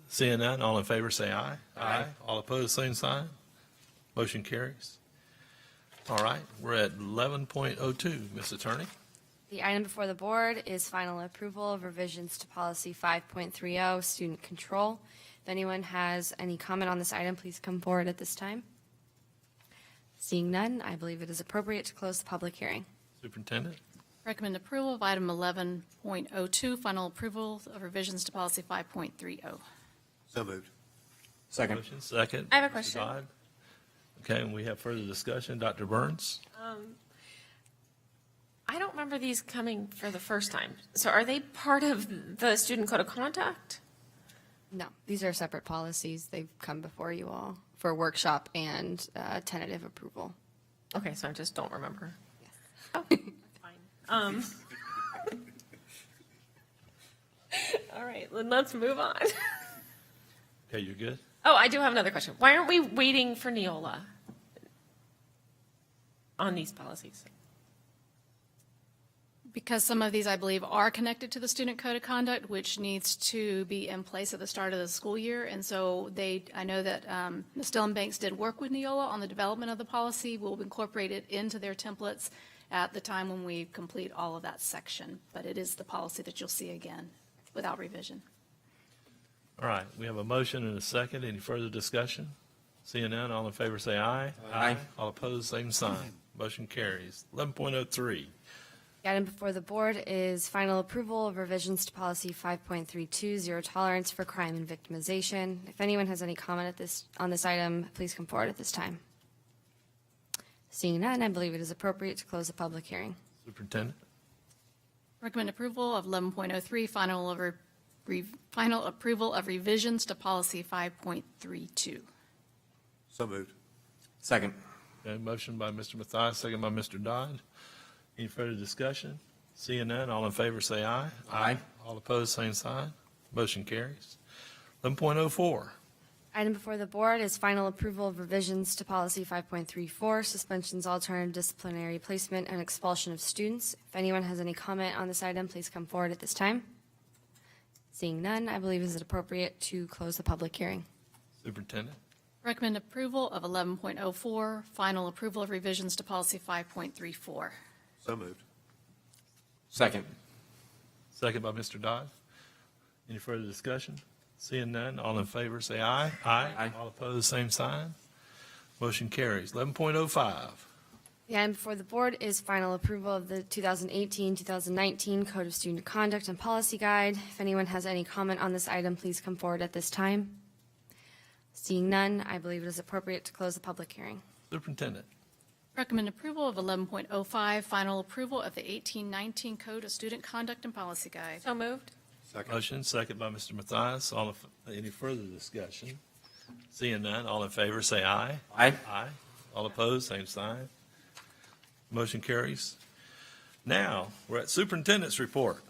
Seeing none, all in favor say aye. Aye. All opposed, same sign. Motion carries. All right, we're at 11.02, Ms. Attorney. The item before the board is final approval of revisions to policy 5.30, student control. If anyone has any comment on this item, please come forward at this time. Seeing none, I believe it is appropriate to close the public hearing. Superintendent. Recommend approval of item 11.02, final approval of revisions to policy 5.30. So moved. Second. Motion second. I have a Mr. question. Dodd. Okay, and we have further discussion. Dr. Burns? I don't remember these coming for the first time. So are they part of the student code of conduct? No, these are separate policies. They've come before you all for workshop and tentative approval. Okay, so I just don't remember. Oh, that's fine. All right, then let's move on. Okay, you're good? Oh, I do have another question. Why aren't we waiting for Neola on these policies? Because some of these, I believe, are connected to the student code of conduct, which needs to be in place at the start of the school year. And so I know that Ms. Dillon Banks did work with Neola on the development of the policy. We'll incorporate it into their templates at the time when we complete all of that section. But it is the policy that you'll see again without revision. All right, we have a motion and a second. Any further discussion? Seeing none, all in favor say aye. Aye. All opposed, same sign. Motion carries. 11.03. The item before the board is final approval of revisions to policy 5.32, zero tolerance for crime and victimization. If anyone has any comment on this item, please come forward at this time. Seeing none, I believe it is appropriate to close the public hearing. Superintendent? Recommend approval of 11.03, final approval of revisions to policy 5.32. So moved. Second. Okay, motion by Mr. Mathias, second by Mr. Dodd. Any further discussion? Seeing none, all in favor say aye. Aye. All opposed, same sign. Motion carries. 11.04. Item before the board is final approval of revisions to policy 5.34, suspensions, alternative disciplinary placement, and expulsion of students. If anyone has any comment on this item, please come forward at this time. Seeing none, I believe it is appropriate to close the public hearing. Superintendent? Recommend approval of 11.04, final approval of revisions to policy 5.34. So moved. Second. Second by Mr. Dodd. Any further discussion? Seeing none, all in favor say aye. Aye. Aye. All opposed, same sign. Motion carries. 11.05. The item before the board is final approval of the 2018-2019 Code of Student Conduct and Policy Guide. If anyone has any comment on this item, please come forward at this time. Seeing none, I believe it is appropriate to close the public hearing. Superintendent? Recommend approval of 11.05, final approval of the 1819 Code of Student Conduct and Policy Guide. So moved. Second. Motion, second by Mr. Mathias. Any further discussion? Seeing none, all in favor say aye. Aye. Aye. All opposed, same sign. Motion carries. Now, we're at Superintendent's report.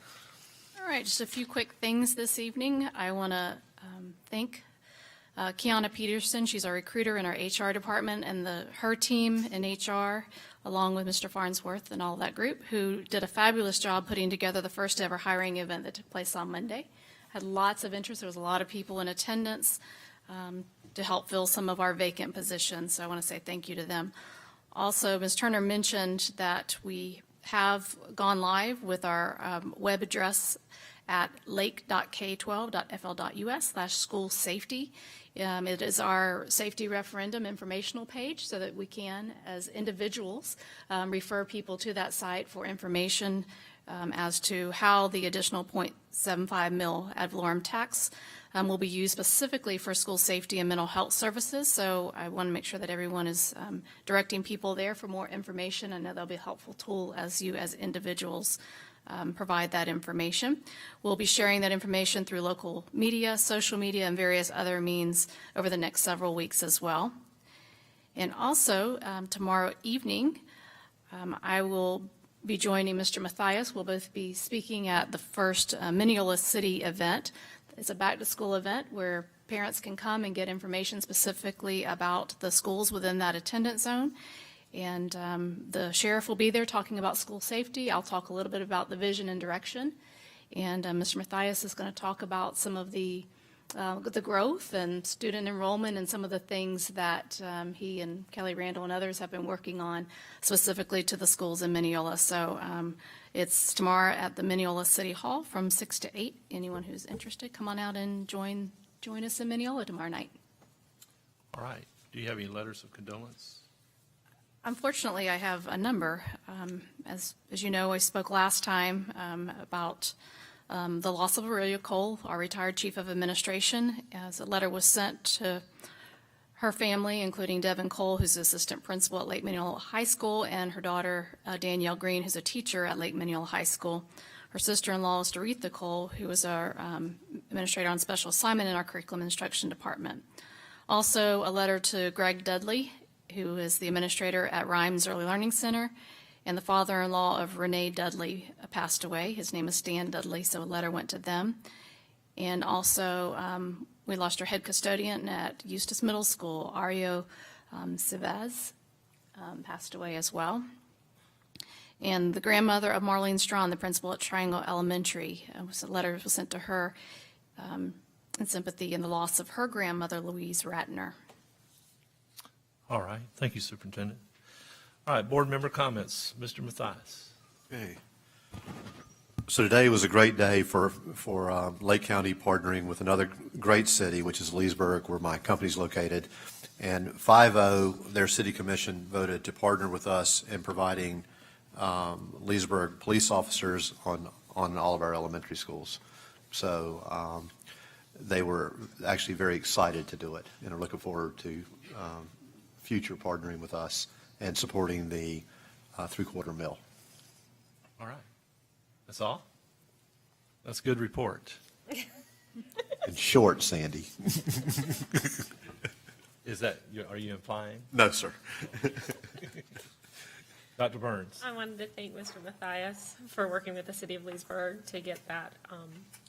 All right, just a few quick things this evening. I want to thank Kiana Peterson. She's our recruiter in our HR department, and her team in HR, along with Mr. Farnsworth and all that group, who did a fabulous job putting together the first ever hiring event that took place on Monday. Had lots of interest. There was a lot of people in attendance to help fill some of our vacant positions. So I want to say thank you to them. Also, Ms. Turner mentioned that we have gone live with our web address at lake.k12.fl.us/school safety. It is our safety referendum informational page so that we can, as individuals, refer people to that site for information as to how the additional 0.75 mil ad valorem tax will be used specifically for school safety and mental health services. So I want to make sure that everyone is directing people there for more information. I know that'll be a helpful tool as you, as individuals, provide that information. We'll be sharing that information through local media, social media, and various other means over the next several weeks as well. And also, tomorrow evening, I will be joining Mr. Mathias. We'll both be speaking at the first Mineola City event. It's a back-to-school event where parents can come and get information specifically about the schools within that attendance zone. And the sheriff will be there talking about school safety. I'll talk a little bit about the vision and direction. And Mr. Mathias is going to talk about some of the growth and student enrollment and some of the things that he and Kelly Randall and others have been working on specifically to the schools in Mineola. So it's tomorrow at the Mineola City Hall from 6 to 8. Anyone who's interested, come on out and join us in Mineola tomorrow night. All right. Do you have any letters of condolence? Unfortunately, I have a number. As you know, I spoke last time about the loss of Aurelia Cole, our retired chief of administration, as a letter was sent to Her family, including Devin Cole, who's the assistant principal at Lake Mineola High School, and her daughter Danielle Green, who's a teacher at Lake Mineola High School. Her sister-in-law is Doretha Cole, who is our administrator on special assignment in our curriculum instruction department. Also, a letter to Greg Dudley, who is the administrator at Rhymes Early Learning Center, and the father-in-law of Renee Dudley passed away. His name is Stan Dudley, so a letter went to them. And also, we lost our head custodian at Eustis Middle School, Ario Civaz, passed away as well. And the grandmother of Marlene Strawn, the principal at Triangle Elementary, a letter was sent to her in sympathy in the loss of her grandmother, Louise Ratner. All right, thank you, Superintendent. All right, board member comments. Mr. Mathias. Okay. So today was a great day for Lake County partnering with another great city, which is Leesburg, where my company's located. And 5-0, their city commission voted to partner with us in providing Leesburg police officers on all of our elementary schools. So they were actually very excited to do it and are looking forward to future partnering with us and supporting the three-quarter mill. All right. That's all? That's a good report. In short, Sandy. Is that, are you implying? No, sir. Dr. Burns. I wanted to thank Mr. Mathias for working with the city of Leesburg to get that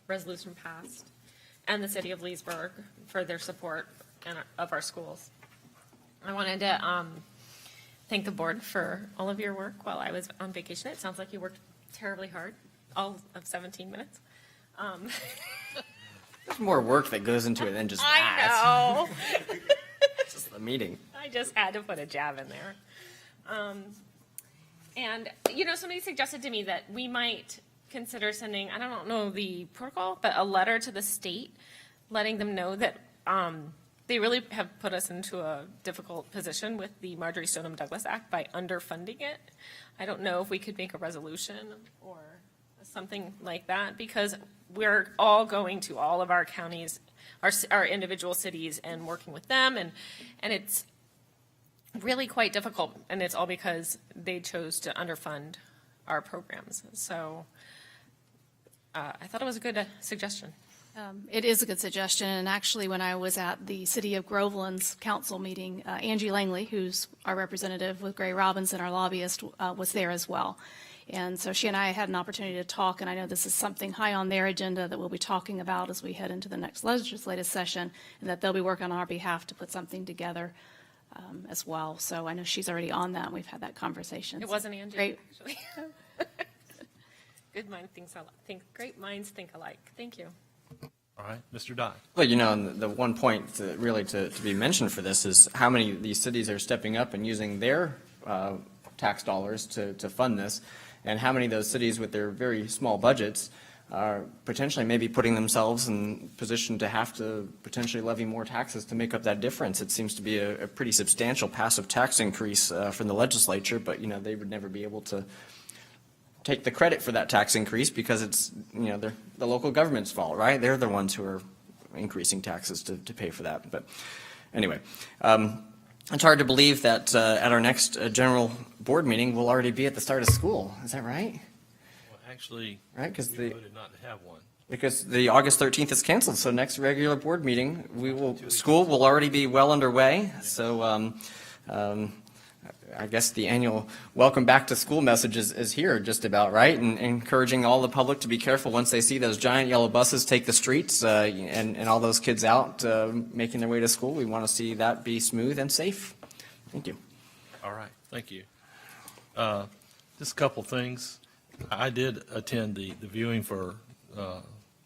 resolution passed, and the city of Leesburg for their support of our schools. I wanted to thank the board for all of your work while I was on vacation. It sounds like you worked terribly hard, all of 17 minutes. There's more work that goes into it than just that. I know. It's just the meeting. I just had to put a jab in there. And, somebody suggested to me that we might consider sending, I don't know the protocol, but a letter to the state letting them know that they really have put us into a difficult position with the Marjorie Stoneman Douglas Act by underfunding it. I don't know if we could make a resolution or something like that, because we're all going to all of our counties, our individual cities, and working with them, and it's really quite difficult, and it's all because they chose to underfund our programs. So I thought it was a good suggestion. It is a good suggestion, and actually, when I was at the City of Groveland's council meeting, Angie Langley, who's our representative with Gray Robinson, our lobbyist, was there as well. And so she and I had an opportunity to talk, and I know this is something high on their agenda that we'll be talking about as we head into the next legislative session, and that they'll be working on our behalf to put something together as well. So I know she's already on that, and we've had that conversation. It wasn't Angie, Great. actually. Great minds think alike. Thank you. All right, Mr. Dodd. Well, and the one point to be mentioned for this is how many of these cities are stepping up and using their tax dollars to fund this, and how many of those cities with their very small budgets are potentially maybe putting themselves in position to have to potentially levy more taxes to make up that difference. It seems to be a pretty substantial passive tax increase from the legislature, but, they would never be able to take the credit for that tax increase because it's, the local government's fault, right? They're the ones who are increasing taxes to pay for that. But anyway, it's hard to believe that at our next general board meeting, we'll already be at the start of school. Is that right? Well, actually, Right, because we voted not to have one. Because the August 13th is canceled, so next regular board meeting, school will already be well underway. So I guess the annual welcome back to school message is here just about, right? And encouraging all the public to be careful once they see those giant yellow buses take the streets and all those kids out making their way to school. We want to see that be smooth and safe. Thank you. All right, thank you. Just a couple things. I did attend the viewing for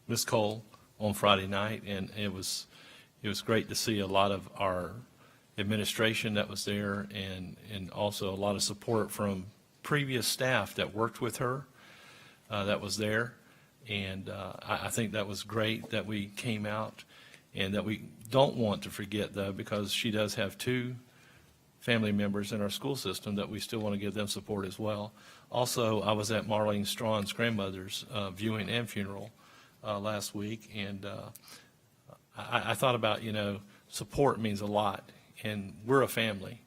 Ms. Cole on Friday night, and it was great to see a lot of our administration that was there, and also a lot of support from previous staff that worked with her that was there. And I think that was great that we came out, and that we don't want to forget, though, because she does have 2 family members in our school system that we still want to give them support as well. Also, I was at Marlene Strawn's grandmother's viewing and funeral last week, and I thought about, support means a lot and we're a family.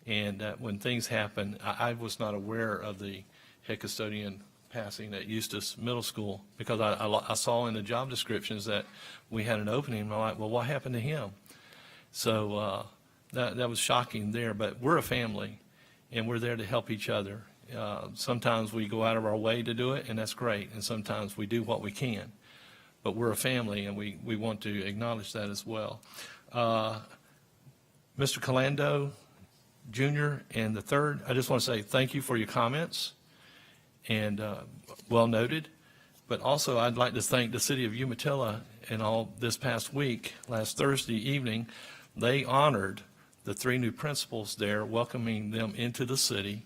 And when things happen, I was not aware of the head custodian passing at Eustis Middle School because I saw in the job descriptions that we had an opening. And I'm like, well, what happened to him? So that was shocking there. But we're a family, and we're there to help each other. Sometimes we go out of our way to do it, and that's great. And sometimes we do what we can. But we're a family, and we want to acknowledge that as well. Mr. Calando Jr. and the third, I just want to say thank you for your comments, and well noted. But also, I'd like to thank the city of Umatilla and all this past week, last Thursday evening, they honored the 3 new principals there, welcoming them into the city,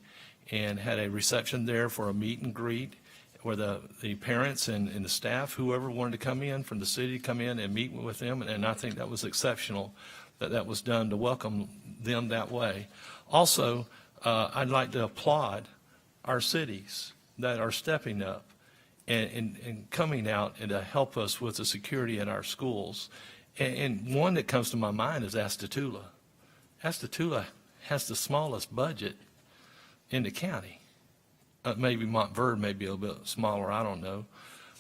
and had a reception there for a meet and greet where the parents and the staff, whoever wanted to come in from the city, come in and meet with them. And I think that was exceptional that was done to welcome them that way. Also, I'd like to applaud our cities that are stepping up and coming out and to help us with the security in our schools. And one that comes to my mind is Astatula. Astatula has the smallest budget in the county. Maybe Montverde may be a little bit smaller, I don't know.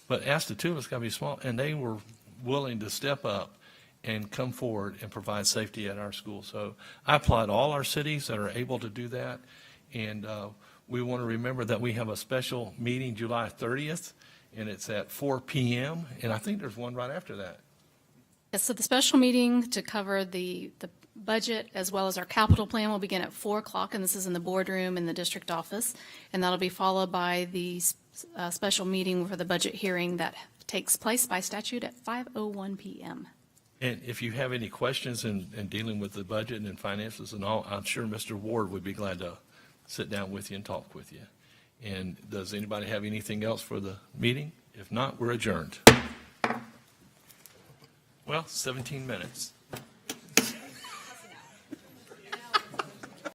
But Astatula's got to be small, and they were willing to step up and come forward and provide safety at our school. So I applaud all our cities that are able to do that. And we want to remember that we have a special meeting July 30th, and it's at 4 p.m. And I think there's one right after that. Yes, so the special meeting to cover the budget as well as our capital plan will begin at 4 o'clock, and this is in the boardroom in the district office. And that'll be followed by the special meeting for the budget hearing that takes place by statute at 5:01 p.m. And if you have any questions in dealing with the budget and finances and all, I'm sure Mr. Ward would be glad to sit down with you and talk with you. And does anybody have anything else for the meeting? If not, we're adjourned. Well, 17 minutes.